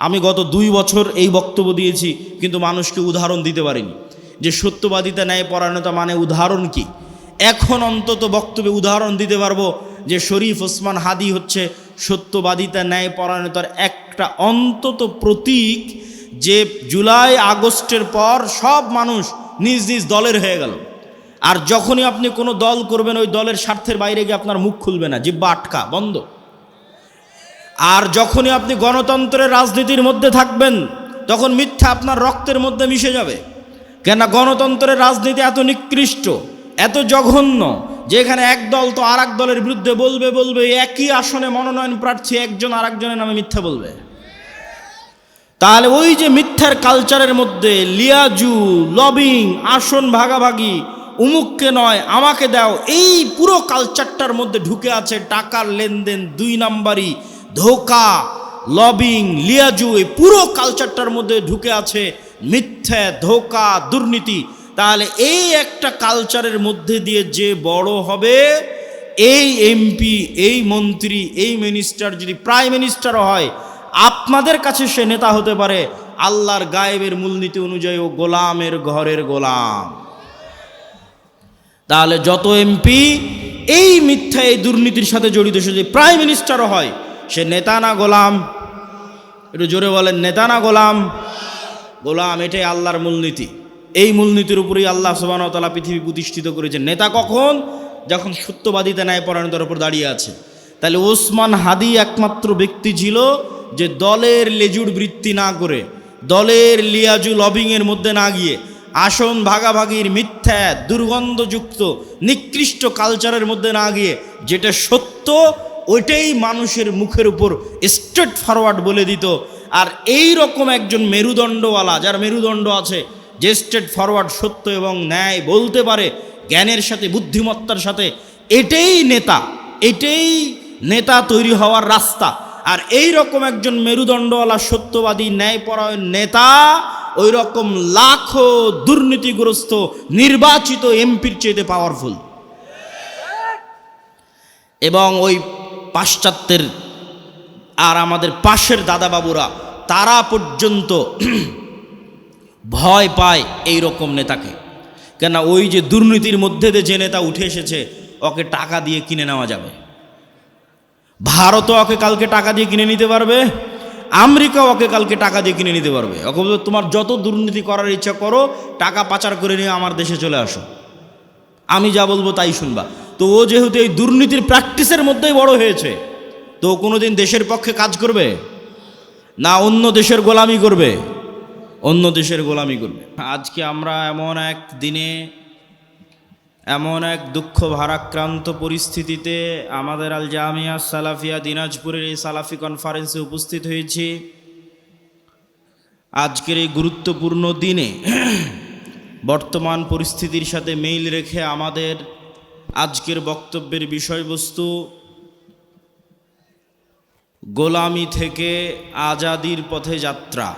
আমি গত 2 বছর এই বক্তব্য দিয়েছি, কিন্তু মানুষকে উদাহরণ দিতে পারিনি যে সত্যবাদিতা ন্যায়পরায়ণতা মানে উদাহরণ কি। এখন অন্তত বক্তব্যে উদাহরণ দিতে পারবো যে শরীফ ওসমান হাদি হচ্ছে সত্যবাদিতা ন্যায়পরায়ণতার একটা অন্তত প্রতীক, যে জুলাই আগস্টের পর সব মানুষ নিজ নিজ দলের হয়ে গেল। আর যখনই আপনি কোনো দল করবেন, ওই দলের স্বার্থের বাইরে গিয়ে আপনার মুখ খুলবে না, জিহ্বা আটকা বন্ধ। আর যখনই আপনি গণতন্ত্রের রাজনীতির মধ্যে থাকবেন, তখন মিথ্যা আপনার রক্তের মধ্যে মিশে যাবে। কেন গণতন্ত্রের রাজনীতি এত নিকৃষ্ট, এত জঘন্য, যেখানে এক দল তো আর এক দলের বিরুদ্ধে বলবে একই আসনে মনোনয়ন প্রার্থী একজন আর একজনের নামে মিথ্যা বলবে। তাহলে ওই যে মিথ্যার কালচারের মধ্যে লিয়াজু, লবিং, আসন ভাগাভাগি, উমুককে নয় আমাকে দাও, এই পুরো কালচারটার মধ্যে ঢুকে আছে টাকার লেনদেন, 2 নাম্বারি, ধোকা, লবিং, লিয়াজু, এই পুরো কালচারটার মধ্যে ঢুকে আছে মিথ্যা, ধোকা, দুর্নীতি। তাহলে এই একটা কালচারের মধ্যে দিয়ে যে বড় হবে, এই এমপি, এই মন্ত্রী, এই মিনিস্টার যদি প্রাইম মিনিস্টারও হয়, আপনাদের কাছে সে নেতা হতে পারে আল্লাহর গায়েবের মূলনীতি অনুযায়ী ও গোলামের ঘরের গোলাম। তাহলে যত এমপি এই মিথ্যা, এই দুর্নীতির সাথে জড়িত, সে যদি প্রাইম মিনিস্টারও হয়, সে নেতা না গোলাম? একটু জোরে বলেন, নেতা না গোলাম? গোলাম। এটাই আল্লাহর মূলনীতি। এই মূলনীতির উপরেই আল্লাহ সুবহানাহু ওয়া তাআলা পৃথিবী প্রতিষ্ঠিত করেছেন। নেতা কখন? যখন সত্যবাদিতা ন্যায়পরায়ণতার উপর দাঁড়িয়ে আছে। তাহলে ওসমান হাদি একমাত্র ব্যক্তি ছিল যে দলের লেজুড় বৃত্তি না করে, দলের লিয়াজু লবিংয়ের মধ্যে না গিয়ে, আসন ভাগাভাগির মিথ্যা, দুর্গন্ধযুক্ত, নিকৃষ্ট কালচারের মধ্যে না গিয়ে, যেটা সত্য ওইটাই মানুষের মুখের উপর স্ট্রেট ফরওয়ার্ড বলে দিত। আর এই রকম একজন মেরুদণ্ডওয়ালা, যার মেরুদণ্ড আছে, যে স্ট্রেট ফরওয়ার্ড সত্য এবং ন্যায় বলতে পারে জ্ঞানের সাথে, বুদ্ধিমত্তার সাথে, এটাই নেতা, এটাই নেতা তৈরি হওয়ার রাস্তা। আর এই রকম একজন মেরুদণ্ডওয়ালা সত্যবাদী ন্যায়পরায়ণ নেতা ওই রকম লাখো দুর্নীতিগ্রস্ত নির্বাচিত এমপির চেয়ে পাওয়ারফুল। এবং ওই পাশ্চাত্যের আর আমাদের পাশের দাদাবাবুরা, তারা পর্যন্ত ভয় পায় এই রকম নেতাকে। কেন? ওই যে দুর্নীতির মধ্যে দিয়ে যে নেতা উঠে এসেছে, ওকে টাকা দিয়ে কিনে নেওয়া যাবে। ভারতও ওকে কালকে টাকা দিয়ে কিনে নিতে পারবে, আমেরিকাও ওকে কালকে টাকা দিয়ে কিনে নিতে পারবে। ওকে তোমার যত দুর্নীতি করার ইচ্ছা করো, টাকা পাচার করে নিয়ে আমার দেশে চলে আসো, আমি যা বলবো তাই শুনবা। তো ও যেহেতু এই দুর্নীতির প্র্যাকটিসের মধ্যেই বড় হয়েছে, তো কোনোদিন দেশের পক্ষে কাজ করবে না, অন্য দেশের গোলামি করবে, অন্য দেশের গোলামি করবে। আজকে আমরা এমন এক দিনে, এমন এক দুঃখ ভারাক্রান্ত পরিস্থিতিতে আমাদের আল জামিয়া সালাফিয়া দিনাজপুরের এই সালাফি কনফারেন্সে উপস্থিত হয়েছি। আজকের এই গুরুত্বপূর্ণ দিনে বর্তমান পরিস্থিতির সাথে মিল রেখে আমাদের আজকের বক্তব্যের বিষয়বস্তু গোলামি থেকে আজাদির পথে যাত্রা,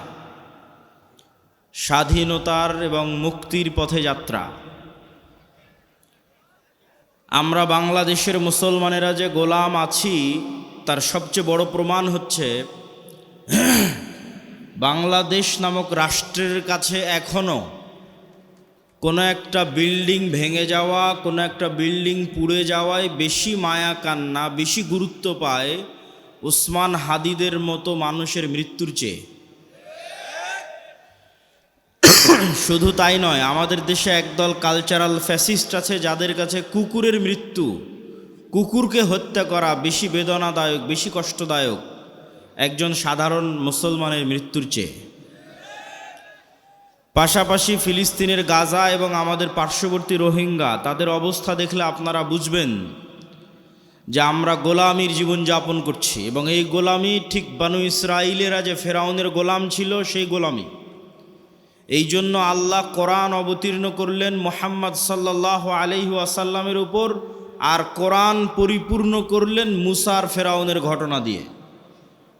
স্বাধীনতার এবং মুক্তির পথে যাত্রা। আমরা বাংলাদেশের মুসলমানেরা যে গোলাম আছি, তার সবচেয়ে বড় প্রমাণ হচ্ছে বাংলাদেশ নামক রাষ্ট্রের কাছে এখনও কোনো একটা বিল্ডিং ভেঙে যাওয়া, কোনো একটা বিল্ডিং পুড়ে যাওয়ায় বেশি মায়া কান্না, বেশি গুরুত্ব পায় ওসমান হাদিদের মতো মানুষের মৃত্যুর চেয়ে। শুধু তাই নয়, আমাদের দেশে একদল কালচারাল ফ্যাসিস্ট আছে যাদের কাছে কুকুরের মৃত্যু, কুকুরকে হত্যা করা বেশি বেদনাদায়ক, বেশি কষ্টদায়ক একজন সাধারণ মুসলমানের মৃত্যুর চেয়ে। পাশাপাশি ফিলিস্তিনের গাজা এবং আমাদের পার্শ্ববর্তী রোহিঙ্গা, তাদের অবস্থা দেখলে আপনারা বুঝবেন যে আমরা গোলামির জীবনযাপন করছি। এবং এই গোলামি ঠিক বানু ইসরাইলেরা যে ফেরাউনের গোলাম ছিল, সেই গোলামি। এই জন্য আল্লাহ কোরআন অবতীর্ণ করলেন মুহাম্মদ সাল্লাল্লাহু আলাইহি ওয়াসাল্লামের উপর, আর কোরআন পরিপূর্ণ করলেন মুসার ফেরাউনের ঘটনা দিয়ে।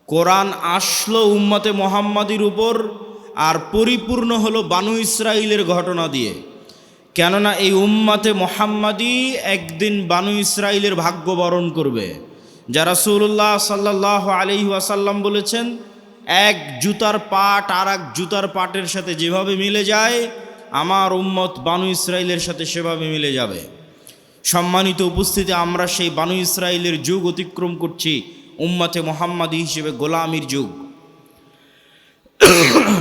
কোরআন আসলো উম্মতে মুহাম্মাদির উপর, আর পরিপূর্ণ হলো বানু ইসরাইলের ঘটনা দিয়ে। কেননা এই উম্মতে মুহাম্মাদি একদিন বানু ইসরাইলের ভাগ্য বরণ করবে। যা রাসূলুল্লাহ সাল্লাল্লাহু আলাইহি ওয়াসাল্লাম বলেছেন, এক জুতার পাট আর এক জুতার পাটের সাথে যেভাবে মিলে যায়, আমার উম্মত বানু ইসরাইলের সাথে সেভাবে মিলে যাবে। সম্মানিত উপস্থিতি, আমরা সেই বানু ইসরাইলের যুগ অতিক্রম করছি, উম্মতে মুহাম্মাদী হিসেবে গোলামির যুগ।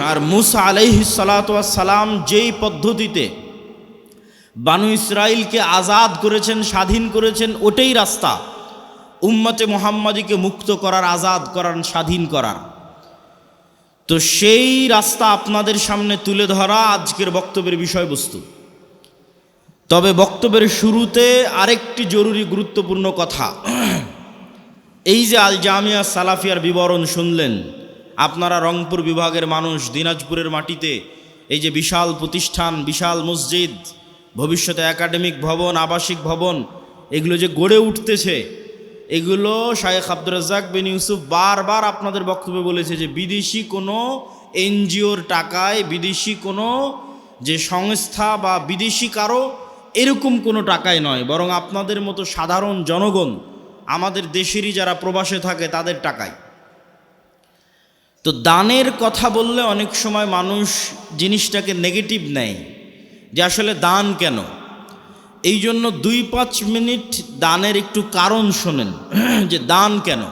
আর মুসা আলাইহিস সালাতু ওয়াস সালাম যেই পদ্ধতিতে বানু ইসরাইলকে আজাদ করেছেন, স্বাধীন করেছেন, ওটাই রাস্তা উম্মতে মুহাম্মাদীকে মুক্ত করার, আজাদ করার, স্বাধীন করার। তো সেই রাস্তা আপনাদের সামনে তুলে ধরা আজকের বক্তব্যের বিষয়বস্তু। তবে বক্তব্যের শুরুতে আরেকটি জরুরি গুরুত্বপূর্ণ কথা। এই যে আল জামিয়া সালাফিয়ার বিবরণ শুনলেন, আপনারা রংপুর বিভাগের মানুষ, দিনাজপুরের মাটিতে এই যে বিশাল প্রতিষ্ঠান, বিশাল মসজিদ, ভবিষ্যতে একাডেমিক ভবন, আবাসিক ভবন, এগুলো যে গড়ে উঠতেছে, এগুলো শায়েখ আব্দুর রাজ্জাক বিন ইউসুফ বারবার আপনাদের বক্তব্যে বলেছে যে বিদেশি কোনো এনজিওর টাকায়, বিদেশি কোনো যে সংস্থা বা বিদেশি কারো এরকম কোনো টাকায় নয়, বরং আপনাদের মতো সাধারণ জনগণ, আমাদের দেশেরই যারা প্রবাসে থাকে তাদের টাকায়। তো দানের কথা বললে অনেক সময় মানুষ জিনিসটাকে নেগেটিভ নেয় যে আসলে দান কেন। এই জন্য 2-5 মিনিট দানের একটু কারণ শোনেন যে দান কেন।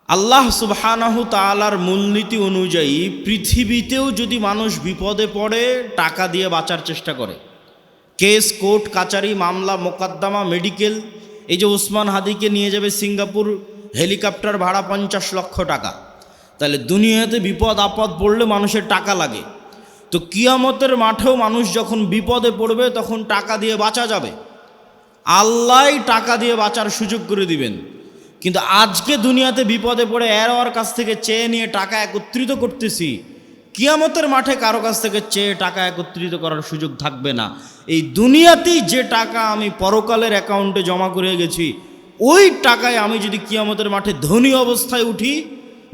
আল্লাহ সুবহানাহু তাআলার মূলনীতি অনুযায়ী পৃথিবীতেও যদি মানুষ বিপদে পড়ে টাকা দিয়ে বাঁচার চেষ্টা করে, কেস, কোর্ট, কাচারি, মামলা, মোকদ্দমা, মেডিকেল, এই যে ওসমান হাদিকে নিয়ে যাবে সিঙ্গাপুর, হেলিকপ্টার ভাড়া 50 লক্ষ টাকা, তাহলে দুনিয়াতে বিপদ আপদ পড়লে মানুষের টাকা লাগে। তো কিয়ামতের মাঠেও মানুষ যখন বিপদে পড়বে তখন টাকা দিয়ে বাঁচা যাবে, আল্লাহ টাকা দিয়ে বাঁচার সুযোগ করে দিবেন। কিন্তু আজকে দুনিয়াতে বিপদে পড়ে ওর কাছ থেকে চেয়ে নিয়ে টাকা একত্রিত করতেছি, কিয়ামতের মাঠে কারো কাছ থেকে চেয়ে টাকা একত্রিত করার সুযোগ থাকবে না। এই দুনিয়াতেই যে টাকা আমি পরকালের অ্যাকাউন্টে জমা করে গেছি, ওই টাকায় আমি যদি কিয়ামতের মাঠে ধনী অবস্থায় উঠি,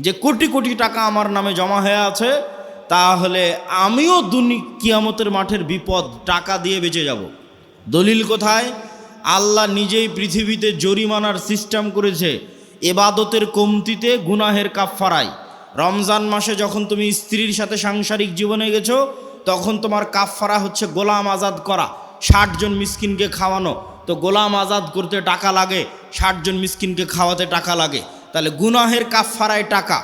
যে কোটি কোটি টাকা আমার নামে জমা হয়ে আছে, তাহলে আমিও কিয়ামতের মাঠের বিপদ টাকা দিয়ে বেঁচে যাব। দলিল কোথায়? আল্লাহ নিজেই পৃথিবীতে জরিমানার সিস্টেম করেছে ইবাদতের কমতিতে, গুনাহের কাফফারায়। রমজান মাসে যখন তুমি স্ত্রীর সাথে সাংসারিক জীবনে গেছো, তখন তোমার কাফফারা হচ্ছে গোলাম আজাদ করা, 60 জন মিসকিনকে খাওয়ানো। তো গোলাম আজাদ করতে টাকা লাগে, 60 জন মিসকিনকে খাওয়াতে টাকা লাগে। তাহলে গুনাহের কাফফারায় টাকা,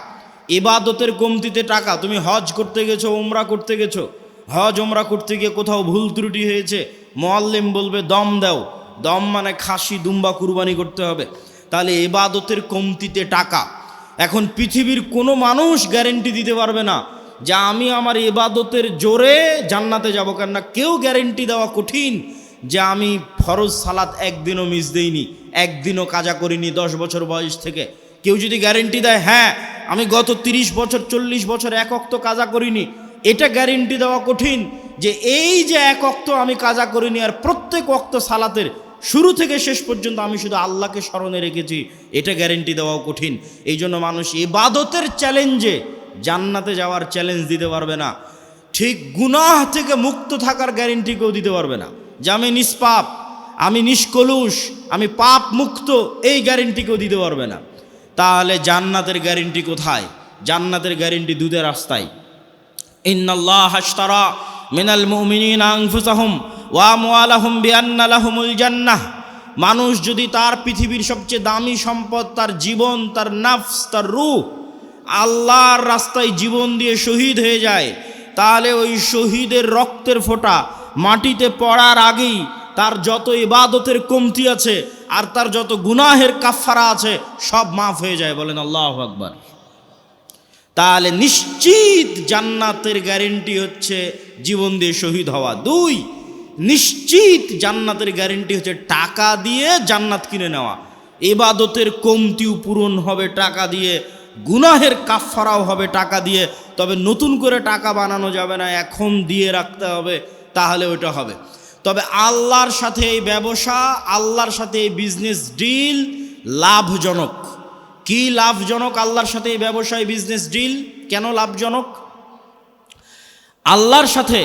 ইবাদতের কমতিতে টাকা। তুমি হজ করতে গেছো, উমরা করতে গেছো, হজ উমরা করতে গিয়ে কোথাও ভুল ত্রুটি হয়েছে, মুআল্লিম বলবে দম দাও, দম মানে খাসি, দুম্বা কুরবানি করতে হবে। তাহলে ইবাদতের কমতিতে টাকা। এখন পৃথিবীর কোনো মানুষ গ্যারেন্টি দিতে পারবে না যে আমি আমার ইবাদতের জোরে জান্নাতে যাব, কেননা কেউ গ্যারেন্টি দেওয়া কঠিন যে আমি ফরজ সালাত একদিনও মিস দেইনি, একদিনও কাজা করিনি 10 বছর বয়স থেকে। কেউ যদি গ্যারেন্টি দেয় হ্যাঁ আমি গত 30 বছর 40 বছর 1 ওয়াক্ত কাজা করিনি, এটা গ্যারেন্টি দেওয়া কঠিন যে এই যে 1 ওয়াক্ত আমি কাজা করিনি আর প্রত্যেক ওয়াক্ত সালাতের শুরু থেকে শেষ পর্যন্ত আমি শুধু আল্লাহকে স্মরণে রেখেছি, এটা গ্যারেন্টি দেওয়াও কঠিন। এই জন্য মানুষ ইবাদতের চ্যালেঞ্জে জান্নাতে যাওয়ার চ্যালেঞ্জ দিতে পারবে না, ঠিক গুনাহ থেকে মুক্ত থাকার গ্যারেন্টি কেউ দিতে পারবে না যে আমি নিষ্পাপ, আমি নিষ্কলুষ, আমি পাপ মুক্ত, এই গ্যারেন্টি কেউ দিতে পারবে না। তাহলে জান্নাতের গ্যারেন্টি কোথায়? জান্নাতের গ্যারেন্টি দুধের রাস্তায়। ইন্নাল্লাহা আশতারা মিনাল মুমিনিনা আনফুসাহুম ওয়া আমওয়ালাহুম বিআন্না লাহুমুল জান্নাহ। মানুষ যদি তার পৃথিবীর সবচেয়ে দামি সম্পদ, তার জীবন, তার নফস, তার রূহ, আল্লাহর রাস্তায় জীবন দিয়ে শহীদ হয়ে যায়, তাহলে ওই শহীদের রক্তের ফোঁটা মাটিতে পড়ার আগেই তার যত ইবাদতের কমতি আছে আর তার যত গুনাহের কাফফারা আছে সব মাফ হয়ে যায়। বলেন আল্লাহু আকবার। তাহলে নিশ্চিত জান্নাতের গ্যারেন্টি হচ্ছে জীবন দিয়ে শহীদ হওয়া। 2, নিশ্চিত জান্নাতের গ্যারেন্টি হচ্ছে টাকা দিয়ে জান্নাত কিনে নেওয়া। ইবাদতের কমতিও পূরণ হবে টাকা দিয়ে, গুনাহের কাফফারাও হবে টাকা দিয়ে। তবে নতুন করে টাকা বানানো যাবে না, এখন দিয়ে রাখতে হবে, তাহলে ওটা হবে। তবে আল্লাহর সাথে এই ব্যবসা, আল্লাহর সাথে এই বিজনেস ডিল লাভজনক। কি লাভজনক আল্লাহর সাথে এই ব্যবসায় বিজনেস ডিল? কেন লাভজনক? আল্লাহর সাথে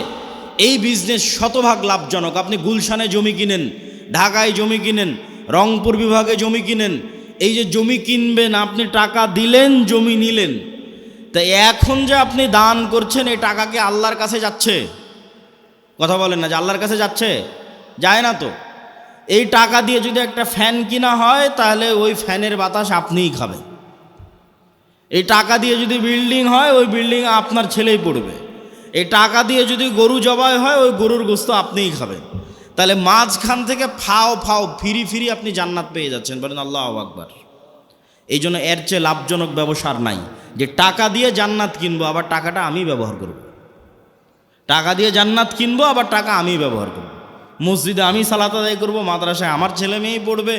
এই বিজনেস শতভাগ লাভজনক। আপনি গুলশানে জমি কিনেন, ঢাকায় জমি কিনেন, রংপুর বিভাগে জমি কিনেন, এই যে জমি কিনবেন, আপনি টাকা দিলেন, জমি নিলেন, তাই এখন যে আপনি দান করছেন এই টাকা কি আল্লাহর কাছে যাচ্ছে? কথা বলেন না, যে আল্লাহর কাছে যাচ্ছে? যায় না তো। এই টাকা দিয়ে যদি একটা ফ্যান কিনা হয় তাহলে ওই ফ্যানের বাতাস আপনিই খাবেন। এই টাকা দিয়ে যদি বিল্ডিং হয় ওই বিল্ডিং আপনার ছেলেই পড়বে। এই টাকা দিয়ে যদি গরু জবাই হয় ওই গরুর গোস্ত আপনিই খাবেন। তাহলে মাঝখান থেকে ফাও ফাও ফিরি ফিরি আপনি জান্নাত পেয়ে যাচ্ছেন। বলেন আল্লাহু আকবার। এই জন্য এর চেয়ে লাভজনক ব্যবসা আর নাই, যে টাকা দিয়ে জান্নাত কিনবো আবার টাকাটা আমি ব্যবহার করব। টাকা দিয়ে জান্নাত কিনবো আবার টাকা আমি ব্যবহার করব। মসজিদে আমি সালাত আদায় করবো, মাদ্রাসায় আমার ছেলে মেয়েই পড়বে,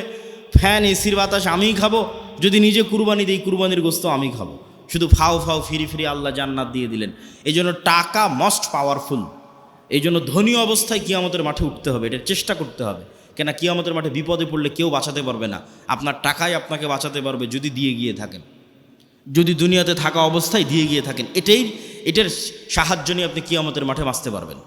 ফ্যান এসির বাতাস আমিই খাবো, যদি নিজে কুরবানি দিই কুরবানির গোস্ত আমি খাবো। শুধু ফাও ফাও ফিরি ফিরি আল্লাহ জান্নাত দিয়ে দিলেন। এই জন্য টাকা মোস্ট পাওয়ারফুল। এই জন্য ধনী অবস্থায় কিয়ামতের মাঠে উঠতে হবে, এটার চেষ্টা করতে হবে। কেন, কিয়ামতের মাঠে বিপদে পড়লে কেউ বাঁচাতে পারবে না, আপনার টাকাই আপনাকে বাঁচাতে পারবে যদি দিয়ে গিয়ে থাকেন, যদি দুনিয়াতে থাকা অবস্থায় দিয়ে গিয়ে থাকেন। এটার সাহায্য নিয়ে আপনি কিয়ামতের মাঠে বাঁচতে পারবেন।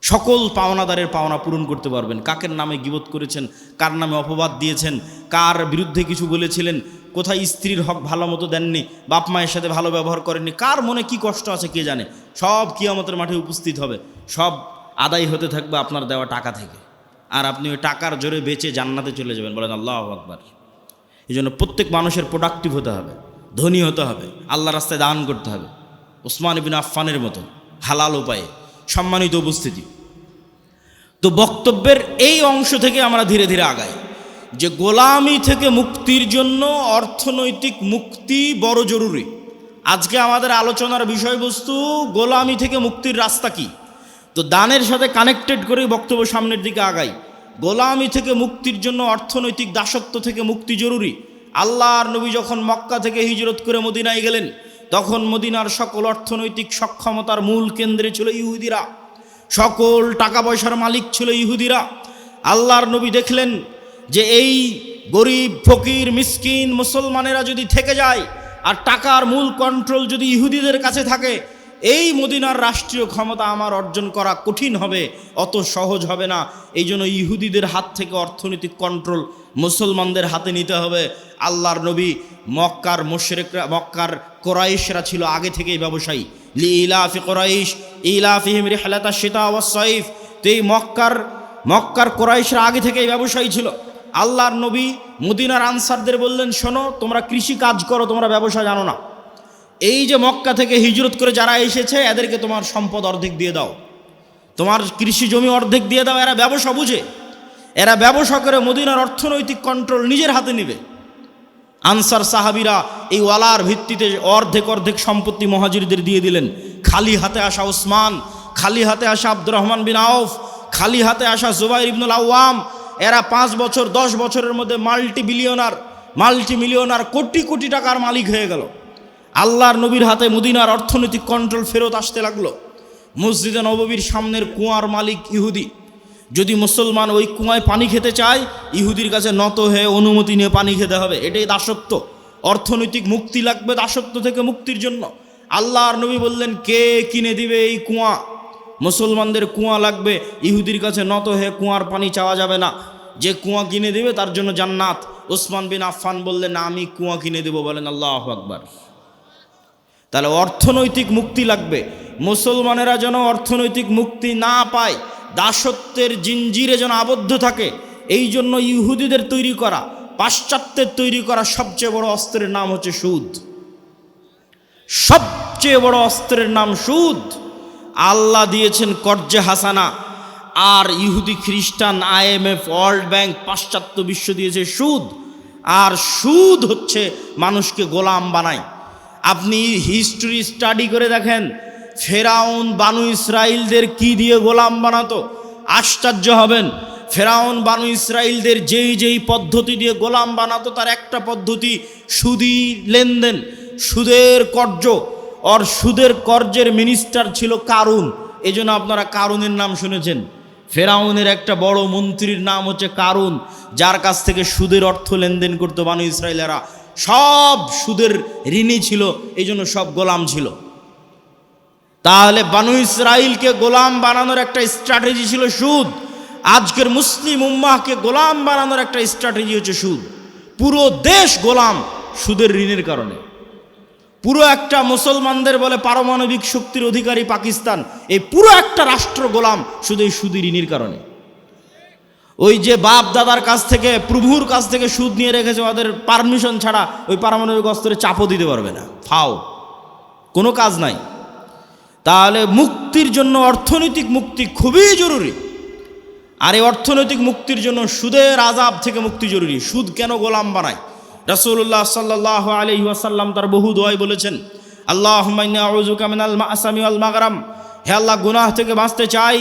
সকল পাওনাদারের পাওনা পূরণ করতে পারবেন। কাকের নামে গীবত করেছেন, কার নামে অপবাদ দিয়েছেন, কার বিরুদ্ধে কিছু বলেছিলেন, কোথায় স্ত্রীর হক ভালো মতো দেননি, বাপ মায়ের সাথে ভালো ব্যবহার করেননি, কার মনে কি কষ্ট আছে কে জানে, সব কিয়ামতের মাঠে উপস্থিত হবে। সব আদায় হতে থাকবে আপনার দেওয়া টাকা থেকে, আর আপনি ওই টাকার জোরে বেচে জান্নাতে চলে যাবেন। বলেন আল্লাহু আকবার। এই জন্য প্রত্যেক মানুষের প্রোডাক্টিভ হতে হবে, ধনী হতে হবে, আল্লাহ রাস্তায় দান করতে হবে, ওসমান ইবনে আফফানের মতো হালাল উপায়ে। সম্মানিত উপস্থিতি, তো বক্তব্যের এই অংশ থেকে আমরা ধীরে ধীরে আগাই যে গোলামি থেকে মুক্তির জন্য অর্থনৈতিক মুক্তি বড় জরুরি। আজকে আমাদের আলোচনার বিষয়বস্তু গোলামি থেকে মুক্তির রাস্তা কি। তো দানের সাথে কানেক্টেড করে বক্তব্য সামনের দিকে আগাই। গোলামি থেকে মুক্তির জন্য অর্থনৈতিক দাসত্ব থেকে মুক্তি জরুরি। আল্লাহর নবী যখন মক্কা থেকে হিজরত করে মদিনায় গেলেন, তখন মদিনার সকল অর্থনৈতিক সক্ষমতার মূল কেন্দ্রে ছিল ইহুদিরা, সকল টাকা পয়সার মালিক ছিল ইহুদিরা। আল্লাহর নবী দেখলেন যে এই গরিব ফকির মিসকিন মুসলমানেরা যদি থেকে যায় আর টাকার মূল কন্ট্রোল যদি ইহুদিদের কাছে থাকে, এই মদিনার রাষ্ট্রীয় ক্ষমতা আমার অর্জন করা কঠিন হবে, অত সহজ হবে না। এই জন্য ইহুদিদের হাত থেকে অর্থনৈতিক কন্ট্রোল মুসলমানদের হাতে নিতে হবে। আল্লাহর নবী মক্কার মুশরিকরা, মক্কার কোরাইশরা ছিল আগে থেকেই ব্যবসায়ী। লিইলাফি কোরাইশ ইলাফিহিম রিহলাতাশ শিতা ওয়াস সাইফ। তো এই মক্কার কোরাইশরা আগে থেকেই ব্যবসায়ী ছিল। আল্লাহর নবী মদিনার আনসারদের বললেন, শোনো, তোমরা কৃষি কাজ করো, তোমরা ব্যবসা জানো না। এই যে মক্কা থেকে হিজরত করে যারা এসেছে এদেরকে তোমার সম্পদ অর্ধেক দিয়ে দাও, তোমার কৃষি জমি অর্ধেক দিয়ে দাও। এরা ব্যবসা বুঝে, এরা ব্যবসা করে মদিনার অর্থনৈতিক কন্ট্রোল নিজের হাতে নেবে। আনসার সাহাবিরা এই ওয়ালার ভিত্তিতে অর্ধেক অর্ধেক সম্পত্তি মুহাজিরদের দিয়ে দিলেন। খালি হাতে আসা ওসমান, খালি হাতে আসা আব্দুর রহমান বিন আউফ, খালি হাতে আসা জুবাইর ইবনুল আওয়াম, এরা 5 বছর 10 বছরের মধ্যে মাল্টি মিলিয়নার কোটি কোটি টাকার মালিক হয়ে গেল। আল্লাহর নবীর হাতে মদিনার অর্থনৈতিক কন্ট্রোল ফেরত আসতে লাগলো। মসজিদে নববীর সামনের কুয়ার মালিক ইহুদি। যদি মুসলমান ওই কুয়ায় পানি খেতে চায়, ইহুদির কাছে নত হয়ে অনুমতি নিয়ে পানি খেতে হবে। এটাই দাসত্ব। অর্থনৈতিক মুক্তি লাগবে দাসত্ব থেকে মুক্তির জন্য। আল্লাহর নবী বললেন, কে কিনে দিবে এই কুয়া? মুসলমানদের কুয়া লাগবে, ইহুদির কাছে নত হয়ে কুয়ার পানি চাওয়া যাবে না। যে কুয়া কিনে দেবে তার জন্য জান্নাত। ওসমান বিন আফফান বললেন, আমি কুয়া কিনে দেব। বলেন আল্লাহু আকবার। তাহলে অর্থনৈতিক মুক্তি লাগবে। মুসলমানেরা যেন অর্থনৈতিক মুক্তি না পায়, দাসত্বের জিঞ্জিরে যেন আবদ্ধ থাকে, এই জন্য ইহুদিদের তৈরি করা, পাশ্চাত্যের তৈরি করা সবচেয়ে বড় অস্ত্রের নাম হচ্ছে সুদ। সবচেয়ে বড় অস্ত্রের নাম সুদ। আল্লাহ দিয়েছেন কর্জে হাসানা, আর ইহুদি খ্রিস্টান IMF ওয়ার্ল্ড ব্যাংক পাশ্চাত্য বিশ্ব দিয়েছে সুদ। আর সুদ হচ্ছে মানুষকে গোলাম বানায়। আপনি হিস্ট্রি স্টাডি করে দেখেন, ফেরাউন বানু ইসরাইলদের কি দিয়ে গোলাম বানাতো, আশ্চর্য হবেন। ফেরাউন বানু ইসরাইলদের যেই পদ্ধতি দিয়ে গোলাম বানাতো তার একটা পদ্ধতি সুদি লেনদেন, সুদের কর্জ। আর সুদের কর্জের মিনিস্টার ছিল কারুন। এই জন্য আপনারা কারুনের নাম শুনেছেন। ফেরাউনের একটা বড় মন্ত্রীর নাম হচ্ছে কারুন, যার কাছ থেকে সুদের অর্থ লেনদেন করতো বানু ইসরাইলেরা। সব সুদের ঋণী ছিল, এই জন্য সব গোলাম ছিল। তাহলে বানু ইসরাইলকে গোলাম বানানোর একটা স্ট্র্যাটেজি ছিল সুদ। আজকের মুসলিম উম্মাহকে গোলাম বানানোর একটা স্ট্র্যাটেজি হচ্ছে সুদ। পুরো দেশ গোলাম সুদের ঋণের কারণে। পুরো একটা মুসলমানদের বলে পারমাণবিক শক্তির অধিকারী পাকিস্তান, এই পুরো একটা রাষ্ট্র গোলাম শুধু এই সুদী ঋণের কারণে। ওই যে বাপ দাদার কাছ থেকে, প্রভুর কাছ থেকে সুদ নিয়ে রেখেছে, ওদের পারমিশন ছাড়া ওই পারমাণবিক অস্ত্রে চাপও দিতে পারবে না, ফাও, কোনো কাজ নাই। তাহলে মুক্তির জন্য অর্থনৈতিক মুক্তি খুবই জরুরি। আর এই অর্থনৈতিক মুক্তির জন্য সুদের আযাব থেকে মুক্তি জরুরি। সুদ কেন গোলাম বানায়? রাসূলুল্লাহ সাল্লাল্লাহু আলাইহি ওয়াসাল্লাম তার বহু দোয়ায় বলেছেন, আল্লাহুম্মা ইন্নী আউযুকা মিনাল মা'সামি ওয়াল মাগরাম, হে আল্লাহ গুনাহ থেকে বাঁচতে চাই,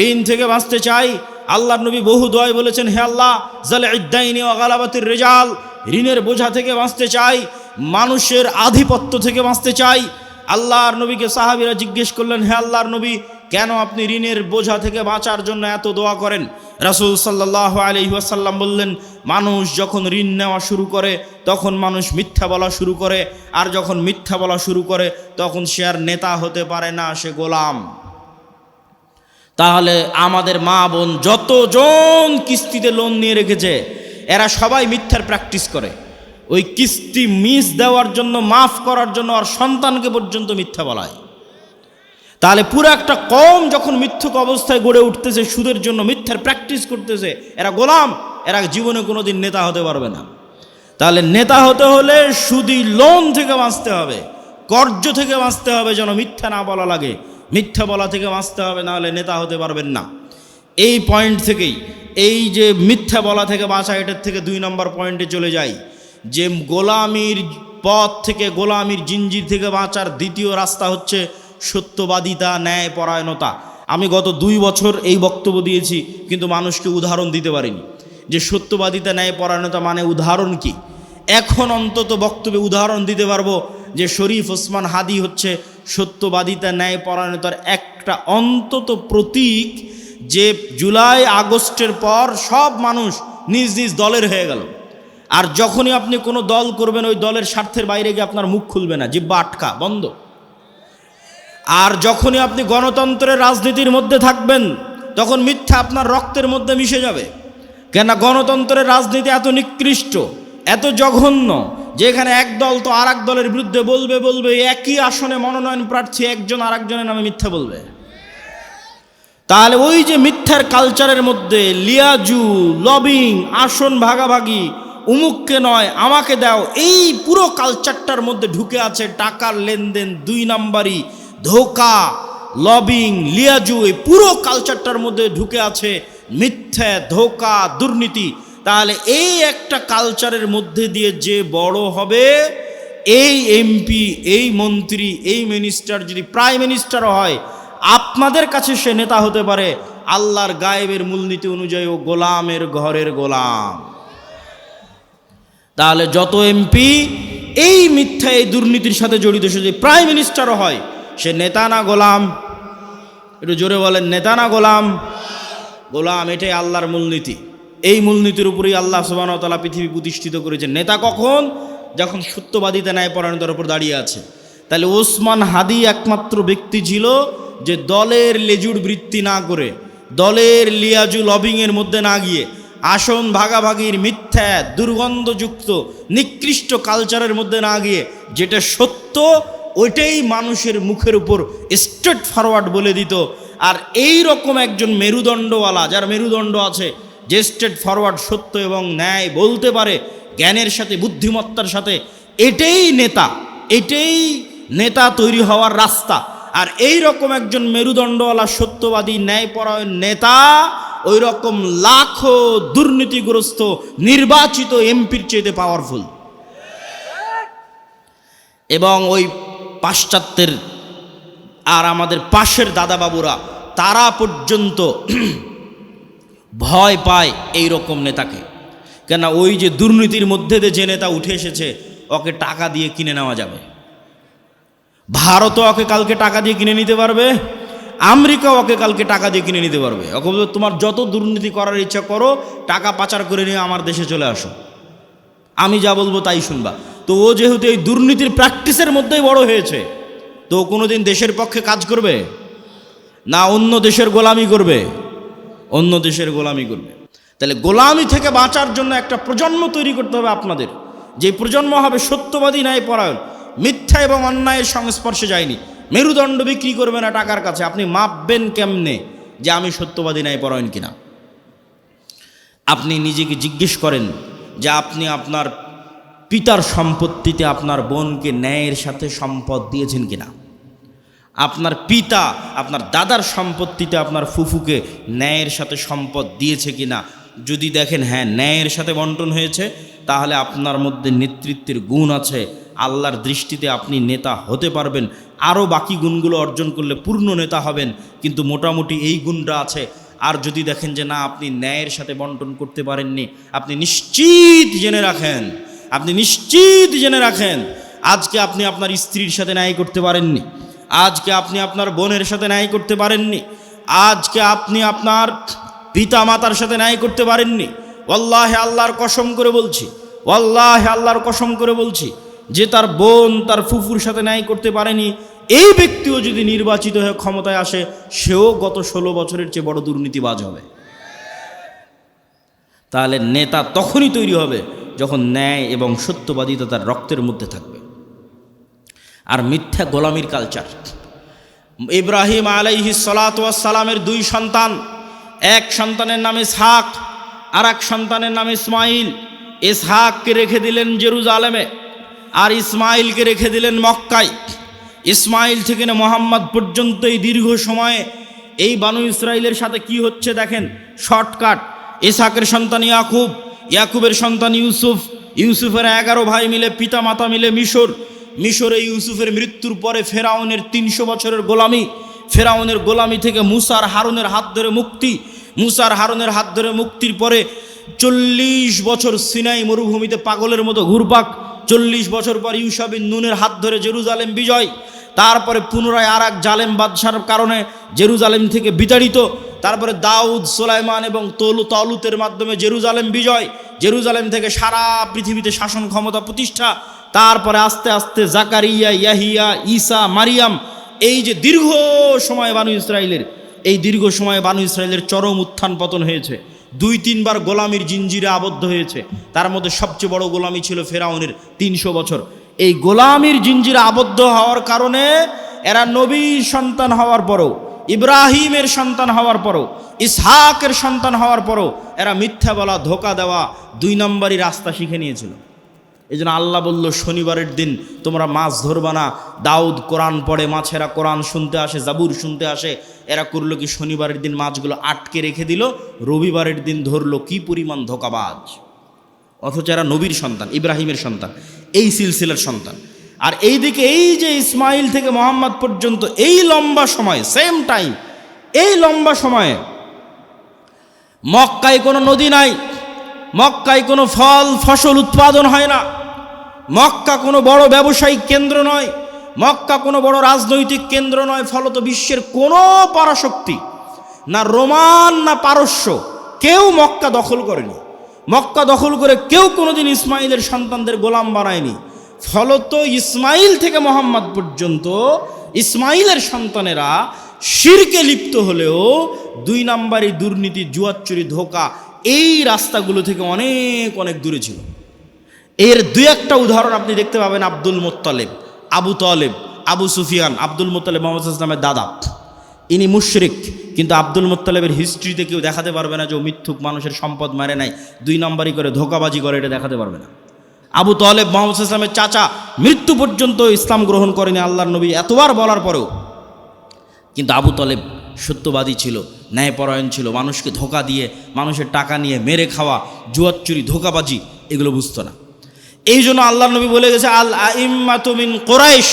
ঋণ থেকে বাঁচতে চাই। আল্লাহর নবী বহু দোয়ায় বলেছেন, হে আল্লাহ যালঈদ-দাইনি ওয়া গালাবাতির রিজাল, ঋণের বোঝা থেকে বাঁচতে চাই, মানুষের আধিপত্য থেকে বাঁচতে চাই। আল্লাহর নবীকে সাহাবীরা জিজ্ঞেস করলেন, হে আল্লাহর নবী, কেন আপনি ঋণের বোঝা থেকে বাঁচার জন্য এত দোয়া করেন? রাসূল সাল্লাল্লাহু আলাইহি ওয়াসাল্লাম বললেন, মানুষ যখন ঋণ নেওয়া শুরু করে তখন মানুষ মিথ্যা বলা শুরু করে, আর যখন মিথ্যা বলা শুরু করে তখন সে আর নেতা হতে পারে না, সে গোলাম। তাহলে আমাদের মা বোন যতজন কিস্তিতে লোন নিয়ে রেখেছে, এরা সবাই মিথ্যার প্র্যাকটিস করে। ওই কিস্তি মিস দেওয়ার জন্য, মাফ করার জন্য আর সন্তানকে পর্যন্ত মিথ্যা বলায়। তাহলে পুরো একটা কম যখন মিথ্যুক অবস্থায় গড়ে উঠতেছে, সুদের জন্য মিথ্যার প্র্যাকটিস করতেছে, এরা গোলাম, এরা জীবনে কোনোদিন নেতা হতে পারবে না। তাহলে নেতা হতে হলে সুদি লোন থেকে বাঁচতে হবে, কর্জ থেকে বাঁচতে হবে, যেন মিথ্যা না বলা লাগে, মিথ্যা বলা থেকে বাঁচতে হবে, নাহলে নেতা হতে পারবেন না। এই পয়েন্ট থেকেই, এই যে মিথ্যা বলা থেকে বাঁচা, এটার থেকে 2 নম্বর পয়েন্টে চলে যাই, যে গোলামির পথ থেকে, গোলামির জিঞ্জির থেকে বাঁচার দ্বিতীয় রাস্তা হচ্ছে সত্যবাদিতা, ন্যায় পরায়ণতা। আমি গত 2 বছর এই বক্তব্য দিয়েছি, কিন্তু মানুষকে উদাহরণ দিতে পারিনি যে সত্যবাদিতা, ন্যায় পরায়ণতা মানে উদাহরণ কি। এখন অন্তত বক্তব্যে উদাহরণ দিতে পারবো যে শরীফ ওসমান হাদি হচ্ছে সত্যবাদিতা, ন্যায় পরায়ণতার একটা অন্তত প্রতীক, যে জুলাই আগস্টের পর সব মানুষ নিজ নিজ দলের হয়ে গেল। আর যখনই আপনি কোনো দল করবেন, ওই দলের স্বার্থের বাইরে গিয়ে আপনার মুখ খুলবে না, জিহ্বা আটকা, বন্ধ। আর যখনই আপনি গণতন্ত্রের রাজনীতির মধ্যে থাকবেন, তখন মিথ্যা আপনার রক্তের মধ্যে মিশে যাবে। কেন? গণতন্ত্রের রাজনীতি এত নিকৃষ্ট, এত জঘন্য, যেখানে এক দল তো আর এক দলের বিরুদ্ধে বলবে, একই আসনে মনোনয়ন প্রার্থী একজন আর একজনের নামে মিথ্যা বলবে। তাহলে ওই যে মিথ্যার কালচারের মধ্যে লিয়াজু, লবিং, আসন ভাগাভাগি, উমুককে নয় আমাকে দাও, এই পুরো কালচারটার মধ্যে ঢুকে আছে টাকার লেনদেন, 2 নাম্বারি, ধোকা, লবিং, লিয়াজু, এই পুরো কালচারটার মধ্যে ঢুকে আছে মিথ্যা, ধোকা, দুর্নীতি। তাহলে এই একটা কালচারের মধ্যে দিয়ে যে বড় হবে, এই এমপি, এই মন্ত্রী, এই মিনিস্টার যদি প্রাইম মিনিস্টারও হয়, আপনাদের কাছে সে নেতা হতে পারে, আল্লাহর গায়েবের মূলনীতি অনুযায়ী ও গোলামের ঘরের গোলাম। তাহলে যত এমপি এই মিথ্যা, এই দুর্নীতির সাথে জড়িত, সে যদি প্রাইম মিনিস্টারও হয়, সে নেতা না গোলাম? একটু জোরে বলেন, নেতা না গোলাম? গোলাম। এটাই আল্লাহর মূলনীতি। এই মূলনীতির উপরেই আল্লাহ সুবহানাহু ওয়া তাআলা পৃথিবী প্রতিষ্ঠিত করেছেন। নেতা কখন? যখন সত্যবাদিতা, ন্যায় পরায়ণতার উপর দাঁড়িয়ে আছে। তাহলে ওসমান হাদি একমাত্র ব্যক্তি ছিল যে দলের লেজুর বৃত্তি না করে, দলের লিয়াজু লবিংয়ের মধ্যে না গিয়ে, আসন ভাগাভাগির মিথ্যা, দুর্গন্ধযুক্ত, নিকৃষ্ট কালচারের মধ্যে না গিয়ে, যেটা সত্য ওইটাই মানুষের মুখের উপর স্ট্রেট ফরওয়ার্ড বলে দিত। আর এই রকম একজন মেরুদণ্ডওয়ালা, যার মেরুদণ্ড আছে, যে স্ট্রেট ফরওয়ার্ড সত্য এবং ন্যায় বলতে পারে জ্ঞানের সাথে, বুদ্ধিমত্তার সাথে, এটাই নেতা, এটাই নেতা তৈরি হওয়ার রাস্তা। আর এই রকম একজন মেরুদণ্ডওয়ালা, সত্যবাদী, ন্যায়পরায়ণ নেতা ওই রকম লাখো দুর্নীতিগ্রস্ত নির্বাচিত এমপির চেয়ে পাওয়ারফুল। এবং ওই পাশ্চাত্যের আর আমাদের পাশের দাদাবাবুরা, তারা পর্যন্ত ভয় পায় এই রকম নেতাকে। কেন? ওই যে দুর্নীতির মধ্যে দিয়ে যে নেতা উঠে এসেছে, ওকে টাকা দিয়ে কিনে নেওয়া যাবে। ভারতও ওকে কালকে টাকা দিয়ে কিনে নিতে পারবে, আমেরিকাও ওকে কালকে টাকা দিয়ে কিনে নিতে পারবে। ওকে বলবে, তোমার যত দুর্নীতি করার ইচ্ছা করো, টাকা পাচার করে নিয়ে আমার দেশে চলে আসো, আমি যা বলবো তাই শুনবা। তো ও যেহেতু এই দুর্নীতির প্র্যাকটিসের মধ্যেই বড় হয়েছে, তো কোনোদিন দেশের পক্ষে কাজ করবে না, অন্য দেশের গোলামি করবে, অন্য দেশের গোলামি করবে। তাহলে গোলামি থেকে বাঁচার জন্য একটা প্রজন্ম তৈরি করতে হবে আপনাদের, যে প্রজন্ম হবে সত্যবাদী, ন্যায় পরায়ণ। মিথ্যা এবং অন্যায়ের সংস্পর্শে যায়নি। মেরুদণ্ড বিক্রি করবে না টাকার কাছে। আপনি মাপবেন কেমনে যে আমি সত্যবাদী ন্যায়পরায়ণ কিনা? আপনি নিজেকে জিজ্ঞেস করেন যে আপনি আপনার পিতার সম্পত্তিতে আপনার বোনকে ন্যায়ের সাথে সম্পদ দিয়েছেন কিনা? আপনার পিতা আপনার দাদার সম্পত্তিতে আপনার ফুফুকে ন্যায়ের সাথে সম্পদ দিয়েছে কিনা? যদি দেখেন হ্যাঁ ন্যায়ের সাথে বন্টন হয়েছে, তাহলে আপনার মধ্যে নেতৃত্বের গুণ আছে, আল্লাহর দৃষ্টিতে আপনি নেতা হতে পারবেন। আরও বাকি গুণগুলো অর্জন করলে পূর্ণ নেতা হবেন, কিন্তু মোটামুটি এই গুণটা আছে। আর যদি দেখেন যে না আপনি ন্যায়ের সাথে বন্টন করতে পারেননি, আপনি নিশ্চিত জেনে রাখেন আজকে আপনি আপনার স্ত্রীর সাথে ন্যায় করতে পারেননি, আজকে আপনি আপনার বোনের সাথে ন্যায় করতে পারেননি, আজকে আপনি আপনার পিতা মাতার সাথে ন্যায় করতে পারেননি। ওয়াল্লাহি আল্লাহর কসম করে বলছি যে তার বোন তার ফুফুর সাথে ন্যায় করতে পারেনি, এই ব্যক্তিও যদি নির্বাচিত হয়ে ক্ষমতায় আসে, সেও গত 16 বছরের চেয়ে বড় দুর্নীতিবাজ হবে। তাহলে নেতা তখনই তৈরি হবে যখন ন্যায় এবং সত্যবাদিতা তার রক্তের মধ্যে থাকবে। আর মিথ্যা গোলামির কালচার। ইব্রাহিম আলাইহিস সালাতু ওয়াস সালামের 2 সন্তান, এক সন্তানের নাম ইসহাক, আর এক সন্তানের নাম ইসমাইল। ইসহাককে রেখে দিলেন জেরুজালেমে, আর ইসমাইলকে রেখে দিলেন মক্কায়। ইসমাইল থেকে না মোহাম্মদ পর্যন্ত এই দীর্ঘ সময়ে এই বানু ইসরাইলের সাথে কি হচ্ছে দেখেন, শর্টকাট। ইসহাকের সন্তান ইয়াকুব, ইয়াকুবের সন্তান ইউসুফ, ইউসুফের 11 ভাই মিলে পিতা মাতা মিলে মিশরে ইউসুফের মৃত্যুর পরে ফেরাউনের 300 বছরের গোলামি, ফেরাউনের গোলামি থেকে মুসার হারুনের হাত ধরে মুক্তির পরে 40 বছর সিনাই মরুভূমিতে পাগলের মতো ঘুরপাক, 40 বছর পর ইউশা বিন নুনের হাত ধরে জেরুজালেম বিজয়, তারপরে পুনরায় আর এক জালেম বাদশার কারণে জেরুজালেম থেকে বিতাড়িত, তারপরে দাউদ, সুলাইমান এবং তালুতের মাধ্যমে জেরুজালেম বিজয়, জেরুজালেম থেকে সারা পৃথিবীতে শাসন ক্ষমতা প্রতিষ্ঠা, তারপরে আস্তে আস্তে জাকারিয়া, ইয়াহিয়া, ঈসা, মারিয়াম। এই যে দীর্ঘ সময় বানু ইসরাইলের চরম উত্থান পতন হয়েছে। 2-3 বার গোলামির জিঞ্জিরে আবদ্ধ হয়েছে। তার মধ্যে সবচেয়ে বড় গোলামি ছিল ফেরাউনের 300 বছর। এই গোলামির জিঞ্জিরে আবদ্ধ হওয়ার কারণে এরা নবীর সন্তান হওয়ার পরও, ইব্রাহিমের সন্তান হওয়ার পরও, ইসহাকের সন্তান হওয়ার পরও এরা মিথ্যা বলা, ধোকা দেওয়া, 2 নম্বরই রাস্তা শিখে নিয়েছিল। এই জন্য আল্লাহ বলল শনিবারের দিন তোমরা মাছ ধরবা না। দাউদ কোরআন পড়ে, মাছেরা কোরআন শুনতে আসে, জাবুর শুনতে আসে। এরা করলো কি, শনিবারের দিন মাছগুলো আটকে রেখে দিল, রবিবারের দিন ধরলো। কি পরিমাণ ধোকাবাজ! অথচ এরা নবীর সন্তান, ইব্রাহিমের সন্তান, এই সিলসিলার সন্তান। আর এই দিকে এই যে ইসমাইল থেকে মোহাম্মদ পর্যন্ত এই লম্বা সময়, সেম টাইম, এই লম্বা সময়ে মক্কায় কোনো নদী নাই, মক্কায় কোনো ফল ফসল উৎপাদন হয় না, মক্কা কোনো বড় ব্যবসায়িক কেন্দ্র নয়, মক্কা কোনো বড় রাজনৈতিক কেন্দ্র নয়। ফলত বিশ্বের কোনো পরাশক্তি, না রোমান না পারস্য, কেউ মক্কা দখল করেনি। মক্কা দখল করে কেউ কোনোদিন ইসমাইলের সন্তানদের গোলাম বানায়নি। ফলত ইসমাইল থেকে মোহাম্মদ পর্যন্ত ইসমাইলের সন্তানেরা শিরকে লিপ্ত হলেও 2 নম্বরই দুর্নীতি, জুয়াচুরি, ধোকা, এই রাস্তাগুলো থেকে অনেক অনেক দূরে ছিল। এর 2-1টা উদাহরণ আপনি দেখতে পাবেন। Abdul Muttalib, Abu Taleb, Abu Sufian. Abdul Muttalib Muhammad সাল্লাল্লাহু আলাইহি ওয়াসাল্লামের দাদা, ইনি মুশরিক, কিন্তু আব্দুল মুত্তালিবের হিস্ট্রিতে কেউ দেখাতে পারবে না যে ও মিথ্যুক, মানুষের সম্পদ মারে নাই, 2 নম্বরই করে ধোকাবাজি করে, এটা দেখাতে পারবে না। আবু তালেব মুহাম্মদ সাল্লাল্লাহু আলাইহি ওয়াসাল্লামের চাচা, মৃত্যু পর্যন্ত ইসলাম গ্রহণ করেনি আল্লাহর নবী এতবার বলার পরেও। কিন্তু আবু তালেব সত্যবাদী ছিল, ন্যায়পরায়ণ ছিল, মানুষকে ধোকা দিয়ে, মানুষের টাকা নিয়ে মেরে খাওয়া, জুয়াচুরি, ধোকাবাজি এগুলো বুঝতো না। এই জন্য আল্লাহর নবী বলে গেছে, আল আইম্মাতু মিন কুরাইশ।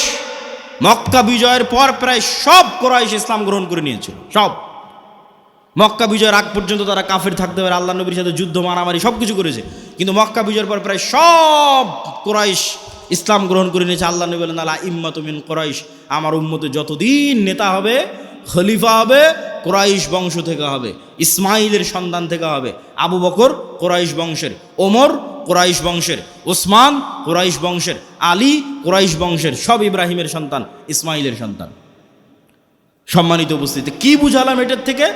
মক্কা বিজয়ের পর প্রায় সব কুরাইশ ইসলাম গ্রহণ করে নিয়েছিল। সব মক্কা বিজয়ের আগ পর্যন্ত তারা কাফের থাকতে পারে, আল্লাহর নবীর সাথে যুদ্ধ, মারামারি সব কিছু করেছে, কিন্তু মক্কা বিজয়ের পর প্রায় সব কুরাইশ ইসলাম গ্রহণ করে নিয়েছে। আল্লাহ নবী বলেন, আল আইম্মাতু মিন কুরাইশ, আমার উম্মতে যতদিন নেতা হবে, খলিফা হবে, কুরাইশ বংশ থেকে হবে, ইসমাইলের সন্তান থেকে হবে। আবু বকর কুরাইশ বংশের, ওমর কুরাইশ বংশের, ওসমান কুরাইশ বংশের, আলী কুরাইশ বংশের, সব ইব্রাহিমের সন্তান, ইসমাইলের সন্তান। সম্মানিত উপস্থিতি, কি বুঝালাম এটার থেকে?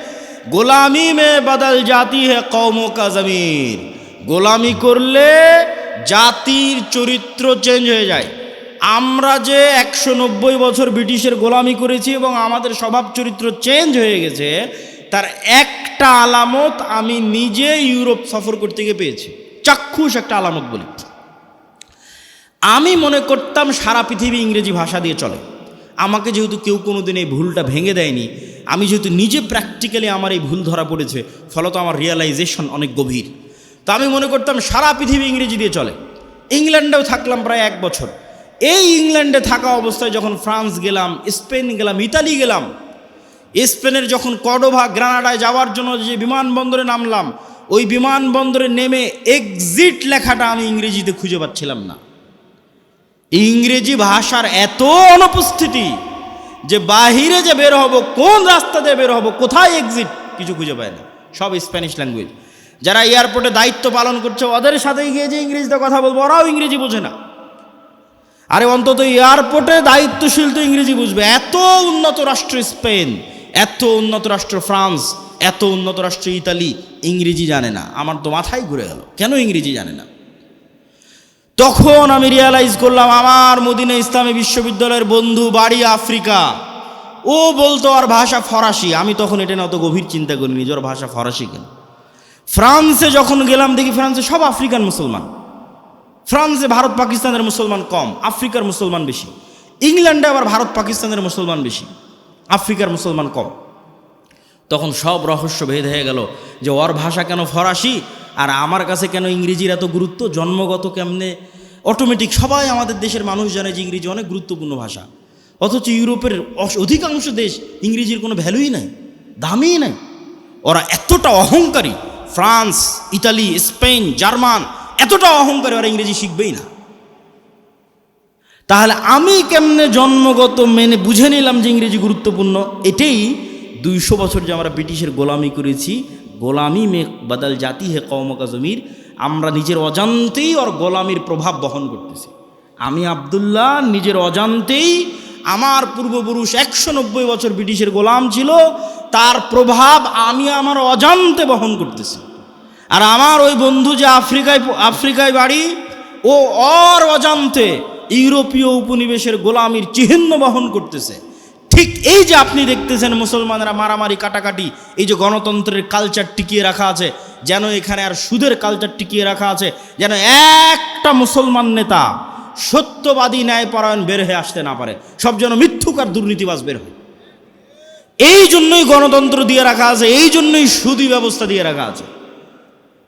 গোলামি মে বদল জাতি হে কওমো কা জমির। গোলামি করলে জাতির চরিত্র চেঞ্জ হয়ে যায়। আমরা যে 190 বছর ব্রিটিশের গোলামি করেছি এবং আমাদের স্বভাব চরিত্র চেঞ্জ হয়ে গেছে, তার একটা আলামত আমি নিজে ইউরোপ সফর করতে গিয়ে পেয়েছি। চাক্ষুষ একটা আলামত বলি। আমি মনে করতাম সারা পৃথিবী ইংরেজি ভাষা দিয়ে চলে। আমাকে যেহেতু কেউ কোনোদিন এই ভুলটা ভেঙে দেয়নি, আমি যেহেতু নিজে প্র্যাকটিক্যালি আমার এই ভুল ধরা পড়েছে, ফলত আমার রিয়েলাইজেশন অনেক গভীর। তো আমি মনে করতাম সারা পৃথিবী ইংরেজি দিয়ে চলে। ইংল্যান্ডেও থাকলাম প্রায় 1 বছর। এই ইংল্যান্ডে থাকা অবস্থায় যখন ফ্রান্স গেলাম, স্পেন গেলাম, ইতালি গেলাম, স্পেনের যখন কর্ডোভা, গ্রানাডায় যাওয়ার জন্য যে বিমানবন্দরে নামলাম, ওই বিমানবন্দরে নেমে এক্সিট লেখাটা আমি ইংরেজিতে খুঁজে পাচ্ছিলাম না। ইংরেজি ভাষার এত অনুপস্থিতি যে বাহিরে যে বের হব, কোন রাস্তা দিয়ে বের হব, কোথায় এক্সিট, কিছু খুঁজে পায় না। সব স্প্যানিশ ল্যাঙ্গুয়েজ। যারা এয়ারপোর্টে দায়িত্ব পালন করছে, ওদের সাথে গিয়ে যে ইংরেজিতে কথা বলবো, ওরাও ইংরেজি বোঝে না। আরে অন্তত এয়ারপোর্টে দায়িত্বশীল তো ইংরেজি বুঝবে। এত উন্নত রাষ্ট্র স্পেন, এত উন্নত রাষ্ট্র ফ্রান্স, এত উন্নত রাষ্ট্র ইতালি, ইংরেজি জানে না। আমার তো মাথায় ঘুরে গেল, কেন ইংরেজি জানে না। তখন আমি রিয়ালাইজ করলাম, আমার মদিনা ইসলামী বিশ্ববিদ্যালয়ের বন্ধু বাড়ি আফ্রিকা, ও বলতো আর ভাষা ফরাসি। আমি তখন এটা না অত গভীর চিন্তা করিনি যে ওর ভাষা ফরাসি কেন। ফ্রান্সে যখন গেলাম দেখি ফ্রান্সে সব আফ্রিকান মুসলমান। ফ্রান্সে ভারত পাকিস্তানের মুসলমান কম, আফ্রিকার মুসলমান বেশি। ইংল্যান্ডে আবার ভারত পাকিস্তানের মুসলমান বেশি, আফ্রিকার মুসলমান কম। তখন সব রহস্য ভেদ হয়ে গেল যে ওর ভাষা কেন ফরাসি আর আমার কাছে কেন ইংরেজির এত গুরুত্ব। জন্মগত কেমনে অটোমেটিক সবাই আমাদের দেশের মানুষ জানে যে ইংরেজি অনেক গুরুত্বপূর্ণ ভাষা, অথচ ইউরোপের অধিকাংশ দেশ ইংরেজির কোনো ভ্যালুই নাই, দামই নাই। ওরা এতটা অহংকারী, ফ্রান্স, ইতালি, স্পেন, জার্মান এতটা অহংকারী, ওরা ইংরেজি শিখবেই না। তাহলে আমি কেমনে জন্মগত মেনে বুঝে নিলাম যে ইংরেজি গুরুত্বপূর্ণ? এটাই 200 বছর যে আমরা ব্রিটিশের গোলামি করেছি, গোলামি মে বদল জাতি হে কওম কা জমির, আমরা নিজের অজান্তেই ওর গোলামির প্রভাব বহন করতেছি। আমি আব্দুল্লাহ নিজের অজান্তেই, আমার পূর্বপুরুষ 190 বছর ব্রিটিশের গোলাম ছিল, তার প্রভাব আমি আমার অজান্তে বহন করতেছি। আর আমার ওই বন্ধু যে আফ্রিকায় বাড়ি, ও ওর অজান্তে ইউরোপীয় উপনিবেশের গোলামির চিহ্ন বহন করতেছে। ঠিক এই যে আপনি দেখতেছেন মুসলমানরা মারামারি, কাটাকাটি, এই যে গণতন্ত্রের কালচার টিকিয়ে রাখা আছে, যেন এখানে আর সুদের কালচার টিকিয়ে রাখা আছে, যেন একটা মুসলমান নেতা সত্যবাদী ন্যায়পরায়ণ বের হয়ে আসতে না পারে, সব যেন মিথ্যুক আর দুর্নীতিবাজ বের হয়। এই জন্যই গণতন্ত্র দিয়ে রাখা আছে, এই জন্যই সুদী ব্যবস্থা দিয়ে রাখা আছে।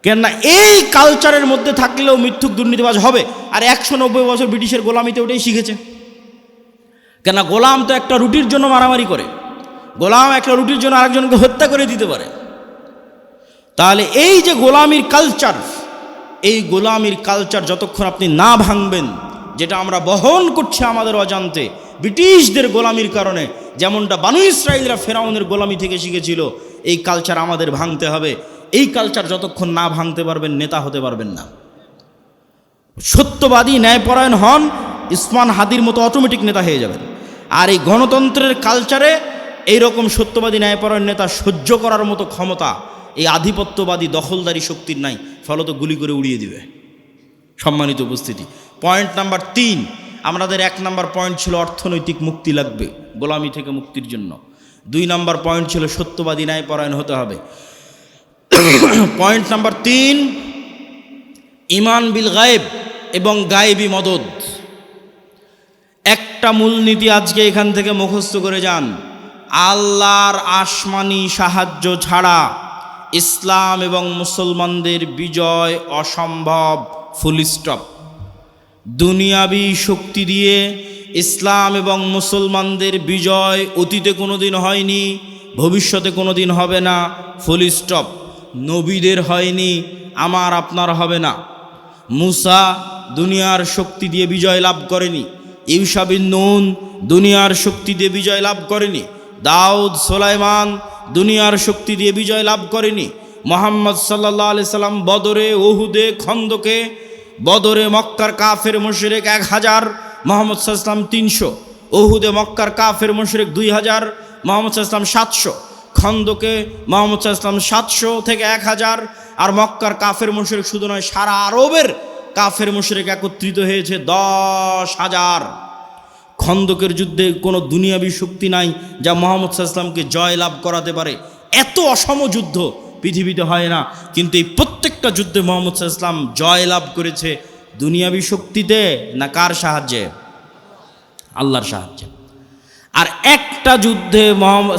কেননা এই কালচারের মধ্যে থাকলেও মিথ্যুক দুর্নীতিবাজ হবে। আর 190 বছর ব্রিটিশের গোলামিতে ওটাই শিখেছে। কেননা গোলাম তো একটা রুটির জন্য মারামারি করে, গোলাম একটা রুটির জন্য আরেকজনকে হত্যা করে দিতে পারে। তাহলে এই যে গোলামির কালচার, এই গোলামির কালচার যতক্ষণ আপনি না ভাঙবেন, যেটা আমরা বহন করছি আমাদের অজান্তে ব্রিটিশদের গোলামির কারণে, যেমনটা বানু ইসরাইলরা ফেরাউনের গোলামি থেকে শিখেছিল, এই কালচার আমাদের ভাঙতে হবে। এই কালচার যতক্ষণ না ভাঙতে পারবেন, নেতা হতে পারবেন না। সত্যবাদী ন্যায়পরায়ণ হন, ইসমান হাদির মতো অটোমেটিক নেতা হয়ে যাবেন। আর এই গণতন্ত্রের কালচারে এইরকম সত্যবাদী ন্যায়পরায়ণ নেতা সহ্য করার মতো ক্ষমতা এই আধিপত্যবাদী দখলদারি শক্তির নাই, ফলত গুলি করে উড়িয়ে দিবে। সম্মানিত উপস্থিতি, পয়েন্ট নাম্বার 3, আমাদের 1 নাম্বার পয়েন্ট ছিল অর্থনৈতিক মুক্তি লাগবে গোলামি থেকে মুক্তির জন্য। 2 নাম্বার পয়েন্ট ছিল সত্যবাদী ন্যায়পরায়ণ হতে হবে। পয়েন্ট নাম্বার 3, ইমান বিল গায়েব এবং গায়েবী মদদ। একটা মূলনীতি আজকে এখান থেকে মুখস্থ করে যান, আল্লাহর আসমানি সাহায্য ছাড়া ইসলাম এবং মুসলমানদের বিজয় অসম্ভব, ফুল স্টপ। দুনিয়াবি শক্তি দিয়ে ইসলাম এবং মুসলমানদের বিজয় অতীতে কোনোদিন হয়নি, ভবিষ্যতে কোনোদিন হবে না, ফুল স্টপ। নবীদের হয়নি, আমার আপনার হবে না। মুসা দুনিয়ার শক্তি দিয়ে বিজয় লাভ করেনি, ইউশা বিন নুন দুনিয়ার শক্তি দিয়ে বিজয় লাভ করেনি, দাউদ সুলাইমান দুনিয়ার শক্তি দিয়ে বিজয় লাভ করেনি। মুহাম্মদ সাল্লাল্লাহু আলাইহি সাল্লাম বদরে, উহুদে, খন্দকে, বদরে মক্কার কাফের মুশরিক 1000, মুহাম্মদ সাল্লাল্লাহু আলাইহি সাল্লাম 300, উহুদে মক্কার কাফের মুশরিক 2000, মুহাম্মদ সাল্লাল্লাহু আলাইহি সাল্লাম 700, খন্দকে মুহাম্মদ সাল্লাল্লাহু আলাইহি সাল্লাম 700 থেকে 1000। আর মক্কার কাফের মুশরিক শুধু নয়, সারা আরবের কাফের মুশরিক একত্রিত হয়েছে 10,000। খন্দকের যুদ্ধে কোনো দুনিয়াবী শক্তি নাই যা মুহাম্মদ সাল্লাল্লাহু আলাইহি ওয়াসাল্লামকে জয় লাভ করাতে পারে। এত অসম যুদ্ধ পৃথিবীতে হয় না, কিন্তু এই প্রত্যেকটা যুদ্ধে মুহাম্মদ সাল্লাল্লাহু আলাইহি ওয়াসাল্লাম জয় লাভ করেছে দুনিয়াবী শক্তিতে না কার সাহায্যে? আল্লাহর সাহায্যে। আর একটা যুদ্ধে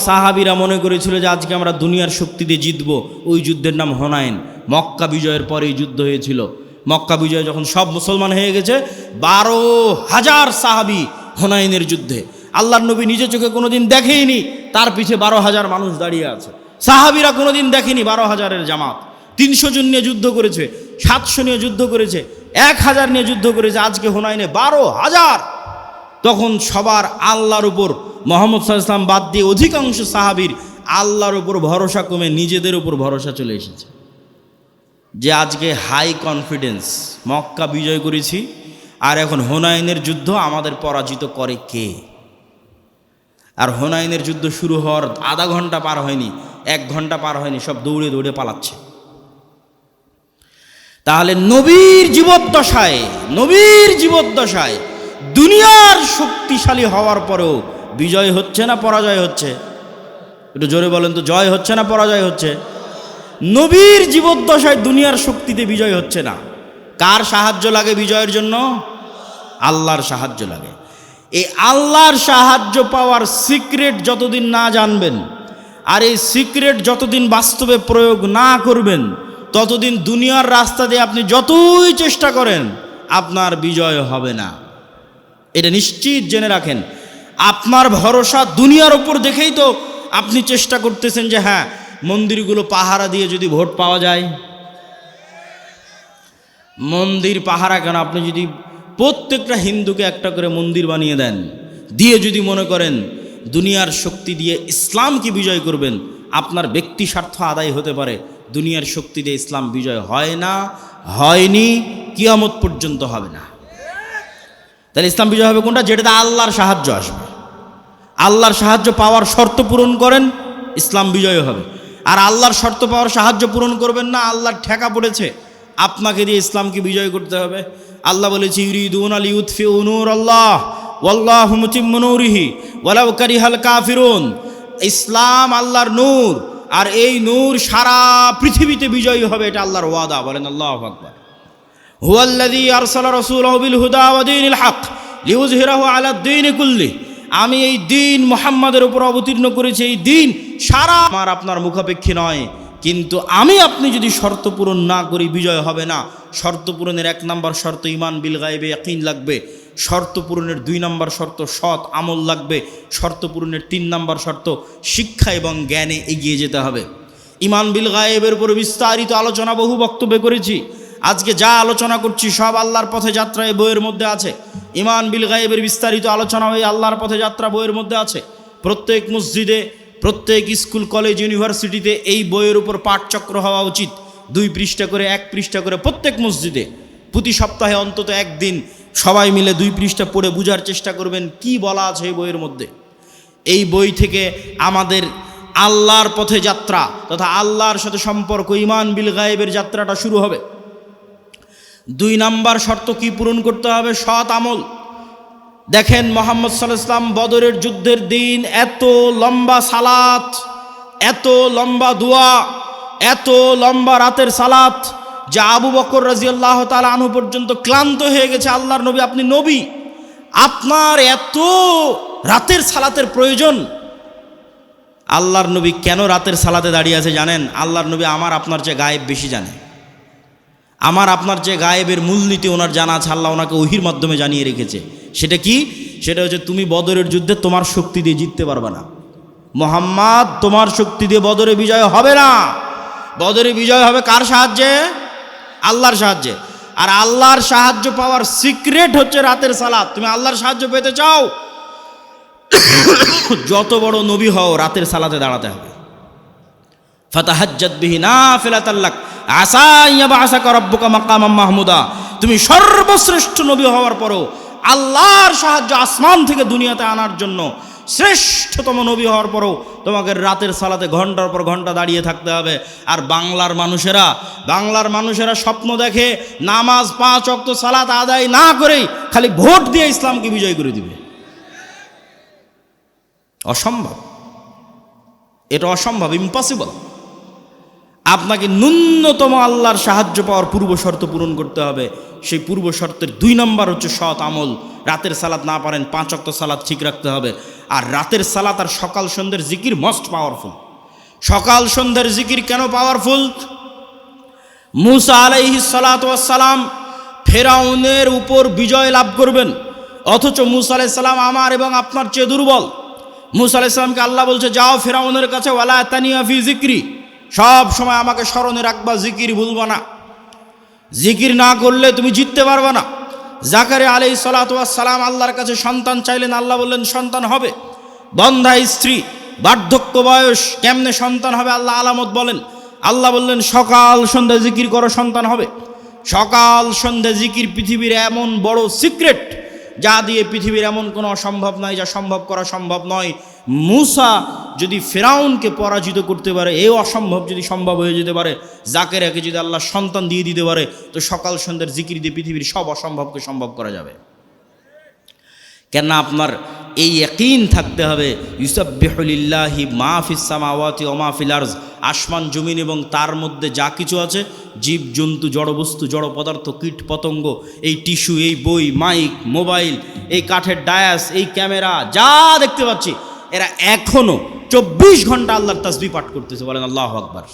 সাহাবীরা মনে করেছিল যে আজকে আমরা দুনিয়ার শক্তি দিয়ে জিতবো, ওই যুদ্ধের নাম হুনাইন। মক্কা বিজয়ের পরে এই যুদ্ধ হয়েছিল। মক্কা বিজয় যখন সব মুসলমান হয়ে গেছে, 12,000 সাহাবী হুনাইনের যুদ্ধে, আল্লাহর নবী নিজে চোখে কোনোদিন দেখেইনি, তার পিছে 12,000 মানুষ দাঁড়িয়ে আছে। সাহাবীরা কোনোদিন দেখেনি 12,000-এর জামাত। 300 জন নিয়ে যুদ্ধ করেছে, 700 নিয়ে যুদ্ধ করেছে, 1000 নিয়ে যুদ্ধ করেছে, আজকে হুনাইনে 12,000। তখন সবার আল্লাহর উপর, মুহাম্মদ সাল্লাল্লাহু আলাইহি ওয়াসাল্লাম বাদ দিয়ে অধিকাংশ সাহাবীর আল্লাহর উপর ভরসা কমে নিজেদের উপর ভরসা চলে এসেছে। যে আজকে হাই কনফিডেন্স, মক্কা বিজয় করেছি আর এখন হুনাইনের যুদ্ধ আমাদের পরাজিত করে কে? আর হুনাইনের যুদ্ধ শুরু হওয়ার আধা ঘন্টা পার হয়নি, 1 ঘন্টা পার হয়নি, সব দৌড়ে দৌড়ে পালাচ্ছে। তাহলে নবীর জীবদ্দশায় দুনিয়ার শক্তিশালী হওয়ার পরেও বিজয় হচ্ছে না পরাজয় হচ্ছে? একটু জোরে বলেন তো, জয় হচ্ছে না পরাজয় হচ্ছে? নবীর জীবদ্দশায় দুনিয়ার শক্তিতে বিজয় হচ্ছে না। কার সাহায্য লাগে বিজয়ের জন্য? আল্লাহর সাহায্য লাগে। এই আল্লাহর সাহায্য পাওয়ার সিক্রেট যতদিন না জানবেন, আর এই সিক্রেট যতদিন বাস্তবে প্রয়োগ না করবেন, ততদিন দুনিয়ার রাস্তা দিয়ে আপনি যতই চেষ্টা করেন আপনার বিজয় হবে না। এটা নিশ্চিত জেনে রাখেন। আপনার ভরসা দুনিয়ার উপর দেখেই তো আপনি চেষ্টা করতেছেন যে হ্যাঁ, মন্দিরগুলো পাহারা দিয়ে যদি ভোট পাওয়া যায়। মন্দির পাহারা কেন? আপনি যদি প্রত্যেকটা হিন্দুকে একটা করে মন্দির বানিয়ে দেন, দিয়ে যদি মনে করেন দুনিয়ার শক্তি দিয়ে ইসলামকে বিজয় করবেন, আপনার ব্যক্তি স্বার্থ আদায় হতে পারে। দুনিয়ার শক্তি দিয়ে ইসলাম বিজয় হয় না, হয়নি, কিয়ামত পর্যন্ত হবে না। তাহলে ইসলাম বিজয় হবে কোনটা? যেটাতে আল্লাহর সাহায্য আসবে। আল্লাহর সাহায্য পাওয়ার শর্ত পূরণ করেন, ইসলাম বিজয় হবে। আর আল্লাহর শর্ত পাওয়ার সাহায্য পূরণ করবেন না, আল্লাহর ঠেকা পড়েছে, আপনাকে দিয়ে ইসলামকে বিজয় করতে হবে। আল্লাহ বলেছে ইউরিদুনা লিইউতফিউ নূরাল্লাহ ওয়াল্লাহু মুতিম্মু নূরিহি ওয়ালাউ কারিহাল কাফিরুন। ইসলাম আল্লাহর নূর, আর এই নূর সারা পৃথিবীতে বিজয়ী হবে, এটা আল্লাহর ওয়াদা। বলেন আল্লাহু আকবার। হুয়াল্লাযী আরসালা রাসূলাহু বিল হুদা ওয়া দীনিল হক লিইয়ুযহিরাহু আলা দ্বীনি কুল্লি। আমি এই দিন মুহাম্মাদের উপর অবতীর্ণ করেছি, এই দিন সারা আমার আপনার মুখাপেক্ষী নয়। কিন্তু আপনি যদি শর্ত পূরণ না করি বিজয় হবে না। শর্ত পূরণের 1 নম্বর শর্ত ঈমান বিল গায়বে ইয়াকিন লাগবে। শর্ত পূরণের 2 নম্বর শর্ত সৎ আমল লাগবে। শর্ত পূরণের 3 নম্বর শর্ত শিক্ষা এবং জ্ঞানে এগিয়ে যেতে হবে। ঈমান বিল গায়বের উপর বিস্তারিত আলোচনা বহু বক্তব্যে করেছি। আজকে যা আলোচনা করছি সব আল্লাহর পথে যাত্রা এই বইয়ের মধ্যে আছে। ঈমান বিল গায়বের বিস্তারিত আলোচনা এই আল্লাহর পথে যাত্রা বইয়ের মধ্যে আছে। প্রত্যেক মসজিদে, প্রত্যেক স্কুল, কলেজ, ইউনিভার্সিটিতে এই বইয়ের উপর পাঠচক্র হওয়া উচিত। 2 পৃষ্ঠা করে, 1 পৃষ্ঠা করে প্রত্যেক মসজিদে প্রতি সপ্তাহে অন্তত একদিন সবাই মিলে 2 পৃষ্ঠা পড়ে বোঝার চেষ্টা করবেন কি বলা আছে এই বইয়ের মধ্যে। এই বই থেকে আমাদের আল্লাহর পথে যাত্রা তথা আল্লাহর সাথে সম্পর্ক, ঈমান বিল গায়বের যাত্রাটা শুরু হবে। 2 নম্বর শর্ত কি পূরণ করতে হবে? সৎ আমল। দেখেন মুহাম্মদ সাল্লাল্লাহু আলাইহি ওয়াসাল্লাম বদরের যুদ্ধের দিন এত লম্বা সালাত, এত লম্বা দোয়া, এত লম্বা রাতের সালাত যা আবু বকর রাদিয়াল্লাহু তাআলা আনহু পর্যন্ত ক্লান্ত হয়ে গেছে। আল্লাহর নবী, আপনি নবী, আপনার এত রাতের সালাতের প্রয়োজন? আল্লাহর নবী কেন রাতের সালাতে দাঁড়িয়ে আছে জানেন? আল্লাহর নবী আমার আপনার চেয়ে গায়েব বেশি জানে। আমার আপনার চেয়ে গায়েবের মূলনীতি ওনার জানা আছে। আল্লাহ ওনাকে ওহির মাধ্যমে জানিয়ে রেখেছে। সেটা কি? সেটা হচ্ছে তুমি বদরের যুদ্ধে তোমার শক্তি দিয়ে জিততে পারবে না। মুহাম্মদ, তোমার শক্তি দিয়ে বদরে বিজয় হবে না। বদরে বিজয় হবে কার সাহায্যে? আল্লাহর সাহায্যে। আর আল্লাহর সাহায্য পাওয়ার সিক্রেট হচ্ছে রাতের সালাত। তুমি আল্লাহর সাহায্য পেতে চাও, যত বড় নবী হও রাতের সালাতে দাঁড়াতে হবে। ফাতাহাজ্জাত বিহি নাফিলাতাল লাক আসা ইয়াবআসাকা রাব্বুকা মাকামাম মাহমুদা। তুমি সর্বশ্রেষ্ঠ নবী হওয়ার পরও আল্লাহর সাহায্য আসমান থেকে দুনিয়াতে আনার জন্য শ্রেষ্ঠতম নবী হওয়ার পরও তোমাকে রাতের সালাতে ঘন্টার পর ঘন্টা দাঁড়িয়ে থাকতে হবে। আর বাংলার মানুষেরা স্বপ্ন দেখে নামাজ 5 ওয়াক্ত সালাত আদায় না করেই খালি ভোট দিয়ে ইসলামকে বিজয় করে দিবে। অসম্ভব, এটা অসম্ভব, ইম্পসিবল। আপনাকে ন্যূনতম আল্লাহর সাহায্য পাওয়ার পূর্ব শর্ত পূরণ করতে হবে। সেই পূর্ব শর্তের 2 নম্বর হচ্ছে সৎ আমল। রাতের সালাত না পারেন 5 ওয়াক্ত সালাত ঠিক রাখতে হবে। আর রাতের সালাত আর সকাল সন্ধ্যের জিকির মোস্ট পাওয়ারফুল। সকাল সন্ধ্যের জিকির কেন পাওয়ারফুল? মুসা আলাইহিস সালাতু ওয়াস সালাম ফেরাউনের উপর বিজয় লাভ করবেন, অথচ মুসা আলাইহিস সালাম আমার এবং আপনার চেয়ে দুর্বল। মুসা আলাইহিস সালামকে আল্লাহ বলছে, যাও ফেরাউনের কাছে, ওয়ালা তানিয়া ফি যিকরি, সব সময় আমাকে স্মরণে রাখবা, জিকির ভুলবা না। জিকির না করলে তুমি জিততে পারবে না। জাকারিয়া আলাইহিস সালাতু ওয়াস সালাম আল্লাহর কাছে সন্তান চাইলেন, আল্লাহ বললেন সন্তান হবে। বন্ধা স্ত্রী, বার্ধক্য বয়স, কেমনে সন্তান হবে আল্লাহ আলামত বলেন। আল্লাহ বললেন সকাল সন্ধ্যা জিকির করো, সন্তান হবে। সকাল সন্ধ্যা জিকির পৃথিবীর এমন বড় সিক্রেট, যা দিয়ে পৃথিবীর এমন কোনো অসম্ভব নয়, যা সম্ভব করা সম্ভব নয়। মুসা যদি ফেরাউনকে পরাজিত করতে পারে, এই অসম্ভব যদি সম্ভব হয়ে যেতে পারে, জাকেরিয়াকে যদি আল্লাহ সন্তান দিয়ে দিতে পারে, তো সকাল সন্ধ্যার জিকির দিয়ে পৃথিবীর সব অসম্ভবকে সম্ভব করা যাবে। কেননা আপনার এই ইয়াকিন থাকতে হবে, ইউসাব্বিহু লিল্লাহি মা ফিস সামাওয়াতি ওয়া মা ফিল আরজ, আসমান জমিন এবং তার মধ্যে যা কিছু আছে, জীব জন্তু, জড়বস্তু, জড় পদার্থ, কীট পতঙ্গ, এই টিস্যু, এই বই, মাইক, মোবাইল, এই কাঠের ডায়াস, এই ক্যামেরা, যা দেখতে পাচ্ছি, এরা এখনও 24 ঘন্টা আল্লাহর তাসবিহ পাঠ করতেছে। বলেন আল্লাহু আকবার।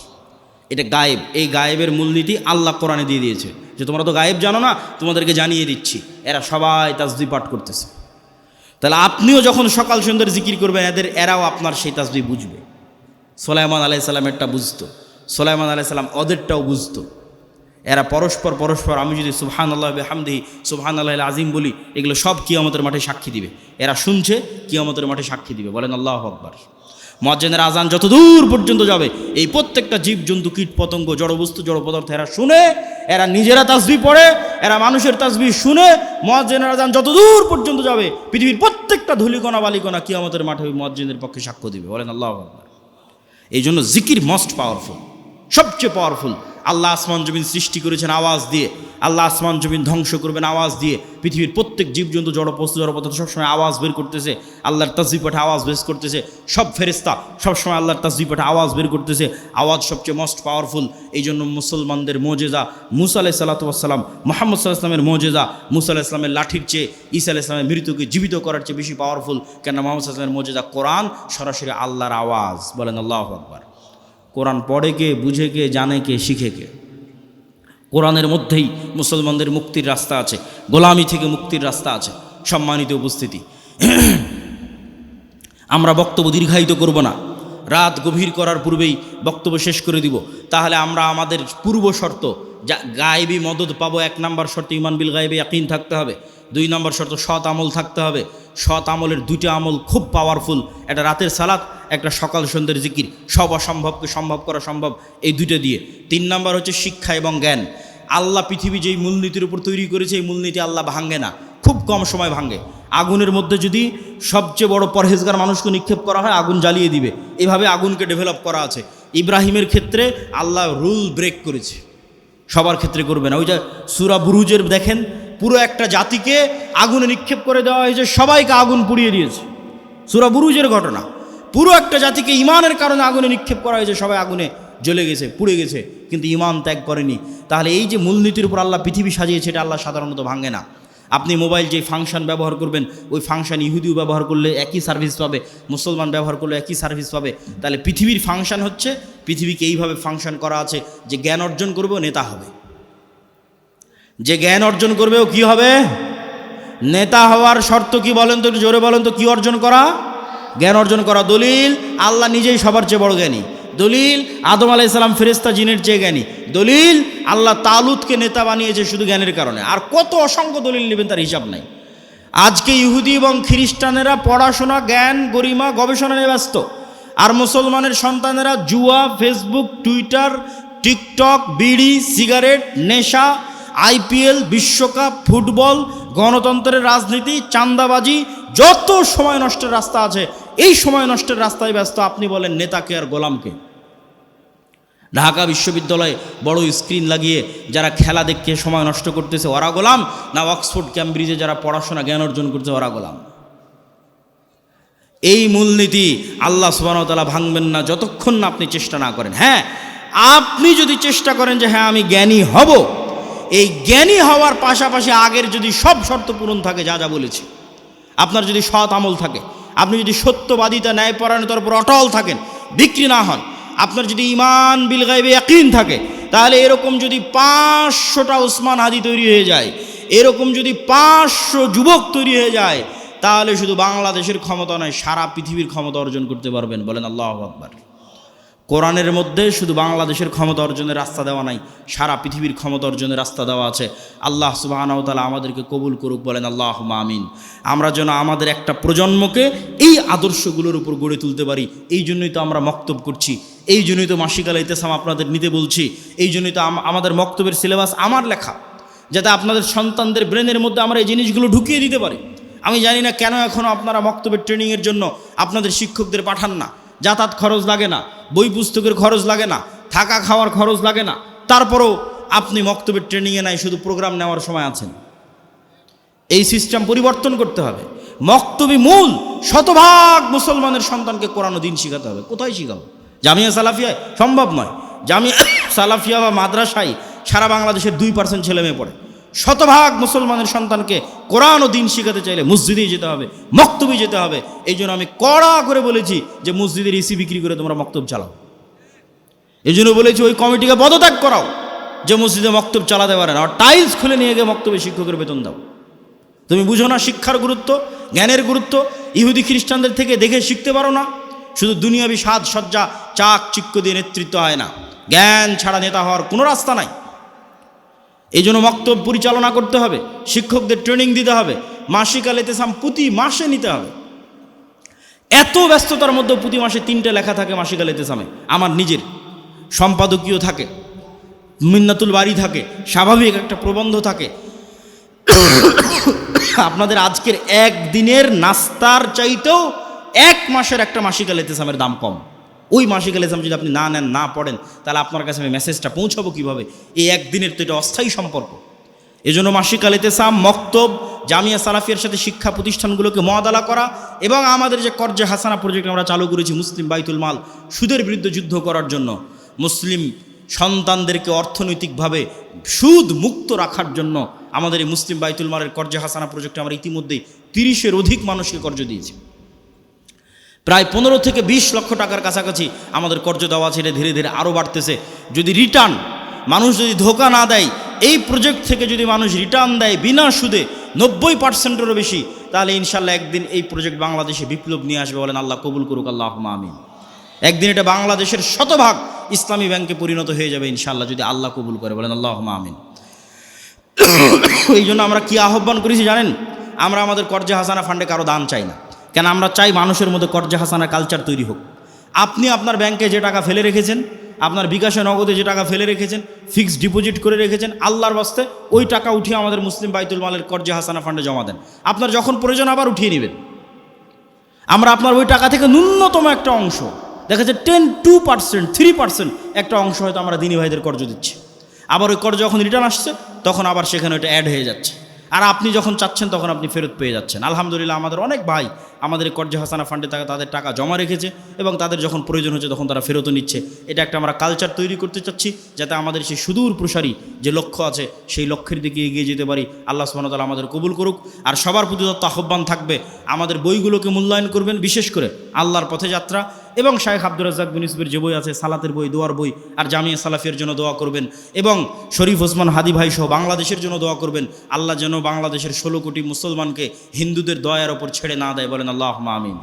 এটা গায়েব। এই গায়েবের মূলনীতি আল্লাহ কোরআনে দিয়ে দিয়েছে, যে তোমরা তো গায়েব জানো না, তোমাদেরকে জানিয়ে দিচ্ছি, এরা সবাই তাসবিহ পাঠ করতেছে। তাহলে আপনিও যখন সকাল সন্ধ্যার জিকির করবেন, এরাও আপনার সেই তাসবিহ বুঝবে। সুলাইমান আলাইহিস সালামেরটা বুঝতো, সুলাইমান আলাইহিস সালাম ওদেরটাও বুঝতো। এরা পরস্পর আমি যদি সুবহানাল্লাহ বিহামদিহি সুবহানাল্লাহিল আযীম বলি, এগুলো সব কিয়ামতের মাঠে সাক্ষী দিবে। এরা শুনছে, কিয়ামতের মাঠে সাক্ষী দিবে। বলেন আল্লাহু আকবার। মুয়াজ্জিনের আজান যত দূর পর্যন্ত যাবে, এই প্রত্যেকটা জীব জন্তু, কীট পতঙ্গ, জড়বস্তু, জড় পদার্থ, এরা শুনে, এরা নিজেরা তাসবিহ পড়ে, এরা মানুষের তাসবিহ শুনে। মুয়াজ্জিনের আজান যত দূর পর্যন্ত যাবে, পৃথিবীর প্রত্যেকটা ধূলিকণা বালিকণা কিয়ামতের মাঠে ওই মুয়াজ্জিনের পক্ষে সাক্ষ্য দিবে। বলেন আল্লাহু আকবার। এই জন্য জিকির মোস্ট পাওয়ারফুল, সবচেয়ে পাওয়ারফুল। আল্লাহ আসমান জমিন সৃষ্টি করেছেন আওয়াজ দিয়ে, আল্লাহ আসমান জমিন ধ্বংস করবেন আওয়াজ দিয়ে। পৃথিবীর প্রত্যেক জীবজন্তু, জড়বস্তু, জড়পদার্থ সবসময় আওয়াজ বের করতেছে, আল্লাহর তাসবিহ পাঠে আওয়াজ বের করতেছে। সব ফেরেশতা সবসময় আল্লাহর তাসবিহ পাঠে আওয়াজ বের করতেছে। আওয়াজ সবচেয়ে মোস্ট পাওয়ারফুল। এই জন্য মুসলমানদের মোজেজা মুসা আলাইহিস সালাতু ওয়াস সালাম, মুহাম্মদ সাল্লাল্লাহু আলাইহি ওয়াসাল্লামের মোজেজা মুসা আলাইহিস সালামের লাঠির চেয়ে, ঈসা আলাইহিস সালামের মৃত্যুকে জীবিত করার চেয়ে বেশি পাওয়ারফুল। কেন? মুহাম্মদ সাল্লাল্লাহু আলাইহি ওয়াসাল্লামের মোজেজা কোরআন, সরাসরি আল্লাহর আওয়াজ। বলেন আল্লাহু আকবার। কোরআন পড়ে কে, বুঝে কে, জানে কে, শিখে কে? কোরআনের মধ্যেই মুসলমানদের মুক্তির রাস্তা আছে, গোলামি থেকে মুক্তির রাস্তা আছে। সম্মানিত উপস্থিতি, আমরা বক্তব্য দীর্ঘায়িত করব না, রাত গভীর করার পূর্বেই বক্তব্য শেষ করে দিব। তাহলে আমরা আমাদের পূর্ব শর্ত, যা গায়েবী মদদ পাবো, 1 নম্বর শর্ত ঈমান বিল গায়বি ইয়াকিন থাকতে হবে। 2 নম্বর শর্ত সৎ আমল থাকতে হবে। সৎ আমলের 2টা আমল খুব পাওয়ারফুল, একটা রাতের সালাত, একটা সকাল সন্ধ্যের জিকির। সব অসম্ভবকে সম্ভব করা সম্ভব এই 2টা দিয়ে। 3 নম্বর হচ্ছে শিক্ষা এবং জ্ঞান। আল্লাহ পৃথিবী যেই মূলনীতির উপর তৈরি করেছে, এই মূলনীতি আল্লাহ ভাঙে না, খুব কম সময় ভাঙে। আগুনের মধ্যে যদি সবচেয়ে বড় পরহেজগার মানুষকে নিক্ষেপ করা হয়, আগুন জ্বালিয়ে দিবে। এভাবে আগুনকে ডেভেলপ করা আছে। ইব্রাহিমের ক্ষেত্রে আল্লাহ রুল ব্রেক করেছে, সবার ক্ষেত্রে করবে না। ওই যে সূরা বুরুজের দেখেন, পুরো একটা জাতিকে আগুনে নিক্ষেপ করে দেওয়া হয়েছে, সবাইকে আগুন পুড়িয়ে দিয়েছে। সূরা বুরুজের ঘটনা, পুরো একটা জাতিকে ইমানের কারণে আগুনে নিক্ষেপ করা হয়েছে, সবাই আগুনে জ্বলে গেছে, পুড়ে গেছে, কিন্তু ইমান ত্যাগ করেনি। তাহলে এই যে মূলনীতির উপর আল্লাহ পৃথিবী সাজিয়েছে, এটা আল্লাহ সাধারণত ভাঙে না। আপনি মোবাইল যে ফাংশন ব্যবহার করবেন, ওই ফাংশন ইহুদিও ব্যবহার করলে একই সার্ভিস পাবে, মুসলমান ব্যবহার করলে একই সার্ভিস পাবে। তাহলে পৃথিবীর ফাংশন হচ্ছে, পৃথিবীকে এইভাবে ফাংশন করা আছে যে জ্ঞান অর্জন করবে ও নেতা হবে, যে জ্ঞান অর্জন করবে ও কী হবে? নেতা হওয়ার শর্ত কি বলেন তো, জোরে বলেন তো, কি অর্জন করা? জ্ঞান অর্জন করা। দলিল, আল্লাহ নিজেই সবার চেয়ে বড় জ্ঞানী। দলিল, আদম আলাইহিস সালাম ফেরেশতা জিনের চেয়ে জ্ঞানী। দলিল, আল্লাহ তালুতকে নেতা বানিয়েছে শুধু জ্ঞানের কারণে। আর কত অসংখ্য দলিল নেবেন, তার হিসাব নাই। আজকে ইহুদি এবং খ্রিস্টানেরা পড়াশোনা, জ্ঞান, গরিমা, গবেষণা নিয়ে ব্যস্ত, আর মুসলমানের সন্তানেরা জুয়া, ফেসবুক, টুইটার, টিকটক, বিড়ি, সিগারেট, নেশা, IPL, বিশ্বকাপ, ফুটবল, গণতন্ত্রের রাজনীতি, চাঁদাবাজি, যত সময় নষ্টের রাস্তা আছে, এই সময় নষ্টের রাস্তায় ব্যস্ত। আপনি বলেন নেতাকে আর গোলামকে? ঢাকা বিশ্ববিদ্যালয়ে বড় স্ক্রিন লাগিয়ে যারা খেলা দেখে সময় নষ্ট করতেছে, ওরা গোলাম? না অক্সফোর্ড, ক্যামব্রিজে যারা পড়াশোনা, জ্ঞান অর্জন করছে, ওরা গোলাম? এই মূলনীতি আল্লাহ সুবহানাহু ওয়া তাআলা ভাঙবেন না যতক্ষণ না আপনি চেষ্টা না করেন। হ্যাঁ, আপনি যদি চেষ্টা করেন যে হ্যাঁ আমি জ্ঞানী হব, এই জ্ঞানী হওয়ার পাশাপাশি আগের যদি সব শর্ত পূরণ থাকে, যা যা বলেছি, আপনার যদি সৎ আমল থাকে, আপনি যদি সত্যবাদিতা ন্যায়পরায়ণতার উপর অটল থাকেন, বিক্রি না হন, আপনার যদি ঈমান বিল গায়বে ইয়াকিন থাকে, তাহলে এরকম যদি 500টা ওসমান হাদি তৈরি হয়ে যায়, এরকম যদি 500 যুবক তৈরি হয়ে যায়, তাহলে শুধু বাংলাদেশের ক্ষমতা নয়, সারা পৃথিবীর ক্ষমতা অর্জন করতে পারবেন। বলেন আল্লাহু আকবার। কোরআনের মধ্যে শুধু বাংলাদেশের ক্ষমতা অর্জনের রাস্তা দেওয়া নাই, সারা পৃথিবীর ক্ষমতা অর্জনের রাস্তা দেওয়া আছে। আল্লাহ সুবহানাহু ওয়া তাআলা আমাদেরকে কবুল করুক। বলেন আল্লাহুম্মা আমিন। আমরা যেন আমাদের একটা প্রজন্মকে এই আদর্শগুলোর উপর গড়ে তুলতে পারি। এই জন্যই তো আমরা মক্তব করছি, এই জন্যই তো মাসিক আল ইতিসাম আপনাদের নিতে বলছি, এই জন্যই তো আমাদের মক্তবের সিলেবাস আমার লেখা, যাতে আপনাদের সন্তানদের ব্রেনের মধ্যে আমরা এই জিনিসগুলো ঢুকিয়ে দিতে পারি। আমি জানি না কেন এখনও আপনারা মক্তবের ট্রেনিংয়ের জন্য আপনাদের শিক্ষকদের পাঠান না। যাতায়াত খরচ লাগে না, বই পুস্তকের খরচ লাগে না, থাকা খাওয়ার খরচ লাগে না, তারপরেও আপনি মক্তবের ট্রেনিংয়ে নাই, শুধু প্রোগ্রাম নেওয়ার সময় আছেন। এই সিস্টেম পরিবর্তন করতে হবে। মক্তবি মূল, শতভাগ মুসলমানের সন্তানকে কোরআন ও দিন শিখাতে হবে। কোথায় শিখাবো? জামিয়া সালাফিয়ায় সম্ভব নয়। জামিয়া সালাফিয়া বা মাদ্রাসায় সারা বাংলাদেশের 2% ছেলে মেয়ে পড়ে। শতভাগ মুসলমানের সন্তানকে কোরআন ও দিন শিখাতে চাইলে মসজিদেই যেতে হবে, মক্তবে যেতে হবে। এই জন্য আমি কড়া করে বলেছি যে মসজিদের এসি বিক্রি করে তোমরা মক্তব চালাও। এই জন্য বলেছি ওই কমিটিকে পদত্যাগ করাও যে মসজিদে মক্তব চালাতে পারে না, আর টাইলস খুলে নিয়ে গিয়ে মক্তবে শিক্ষকের বেতন দাও। তুমি বুঝো না শিক্ষার গুরুত্ব, জ্ঞানের গুরুত্ব? ইহুদি খ্রিস্টানদের থেকে দেখে শিখতে পারো না? শুধু দুনিয়াবি সাজ সজ্জা চাক চিক্ক দিয়ে নেতৃত্ব হয় না, জ্ঞান ছাড়া নেতা হওয়ার কোনো রাস্তা নাই। এই জন্য মক্তব পরিচালনা করতে হবে, শিক্ষকদের ট্রেনিং দিতে হবে, মাসিক আল ইতিসাম প্রতি মাসে নিতে হবে। এত ব্যস্ততার মধ্যে প্রতি মাসে 3টে লেখা থাকে মাসিক আল ইতিসামে, আমার নিজের সম্পাদকীয় থাকে, মিন্নাতুল বাড়ি থাকে, স্বাভাবিক একটা প্রবন্ধ থাকে। আপনাদের আজকের একদিনের নাস্তার চাইতেও 1 মাসের একটা মাসিক আল ইতিসামের দাম কম। ওই মাসিক আল ইতিসাম যদি আপনি না নেন, না পড়েন, তাহলে আপনার কাছে আমি মেসেজটা পৌঁছাবো কীভাবে? এই একদিনের তো এটা অস্থায়ী সম্পর্ক। এই জন্য মাসিক আল ইতিসাম, মক্তব, জামিয়া সালাফিয়ার সাথে শিক্ষা প্রতিষ্ঠানগুলোকে মুআদালা করা, এবং আমাদের যে কর্জে হাসানা প্রজেক্ট আমরা চালু করেছি মুসলিম বাইতুল মাল, সুদের বিরুদ্ধে যুদ্ধ করার জন্য, মুসলিম সন্তানদেরকে অর্থনৈতিকভাবে সুদ মুক্ত রাখার জন্য আমাদের এই মুসলিম বাইতুল মালের কর্জে হাসানা প্রজেক্টে আমরা ইতিমধ্যেই 30-এর অধিক মানুষকে কর্জ দিয়েছি। প্রায় 15 থেকে 20 লক্ষ টাকার কাছাকাছি আমাদের কর্জ দেওয়া আছে। এটা ধীরে ধীরে আরও বাড়তেছে। যদি রিটার্ন, মানুষ যদি ধোকা না দেয়, এই প্রজেক্ট থেকে যদি মানুষ রিটার্ন দেয় বিনা সুদে 90%-এরও বেশি, তাহলে ইনশাল্লাহ একদিন এই প্রজেক্ট বাংলাদেশে বিপ্লব নিয়ে আসবে। বলেন আল্লাহ কবুল করুক, আল্লাহুম্মা আমিন। একদিন এটা বাংলাদেশের শতভাগ ইসলামী ব্যাংকে পরিণত হয়ে যাবে ইনশাল্লাহ, যদি আল্লাহ কবুল করে। বলেন আল্লাহুম্মা আমিন। এই জন্য আমরা কি আহ্বান করেছি জানেন? আমরা আমাদের কর্জে হাসানা ফান্ডে কারো দান চাই না। কেন? আমরা চাই মানুষের মধ্যে কর্জে হাসানা কালচার তৈরি হোক। আপনি আপনার ব্যাংকে যে টাকা ফেলে রেখেছেন, আপনার বিকাশে নগদে যে টাকা ফেলে রেখেছেন, ফিক্সড ডিপোজিট করে রেখেছেন, আল্লাহর বাস্তে ওই টাকা উঠিয়ে আমাদের মুসলিম বাইতুল মালের কর্জে হাসানা ফান্ডে জমা দেন। আপনার যখন প্রয়োজন আবার উঠিয়ে নেবেন। আমরা আপনার ওই টাকা থেকে ন্যূনতম একটা অংশ, দেখা যাচ্ছে 10-2%, 3% একটা অংশ হয়তো আমরা দিনী ভাইদের কর্জ দিচ্ছি। আবার ওই কর্জ যখন রিটার্ন আসছে তখন আবার সেখানে ওটা অ্যাড হয়ে যাচ্ছে, আর আপনি যখন চাচ্ছেন তখন আপনি ফেরত পেয়ে যাচ্ছেন। আলহামদুলিল্লাহ, আমাদের অনেক ভাই আমাদের কর্জে হাসানা ফান্ডে তাদের টাকা জমা রেখেছে, এবং তাদের যখন প্রয়োজন হচ্ছে তখন তারা ফেরতও নিচ্ছে। এটা একটা আমরা কালচার তৈরি করতে চাচ্ছি, যাতে আমাদের সেই সুদূর প্রসারী যে লক্ষ্য আছে সেই লক্ষ্যের দিকে এগিয়ে যেতে পারি। আল্লাহ সুবহানাহু ওয়া তাআলা আমাদের কবুল করুক। আর সবার প্রতি আহ্বান থাকবে, আমাদের বইগুলোকে মূল্যায়ন করবেন, বিশেষ করে আল্লাহর পথে যাত্রা এবং শাইখ আব্দুর রাজ্জাক বিন ইউসুফের যে বই আছে, সালাতের বই, দোয়ার বই, আর জামিয়া সালাফিয়ার জন্য দোয়া করবেন, এবং শরীফ ওসমান হাদি ভাই সহ বাংলাদেশের জন্য দোয়া করবেন। আল্লাহ যেন বাংলাদেশের 16 কোটি মুসলমানকে হিন্দুদের দয়ার ওপর ছেড়ে না দেয়। বলেন আল্লাহুম্মা আমিন।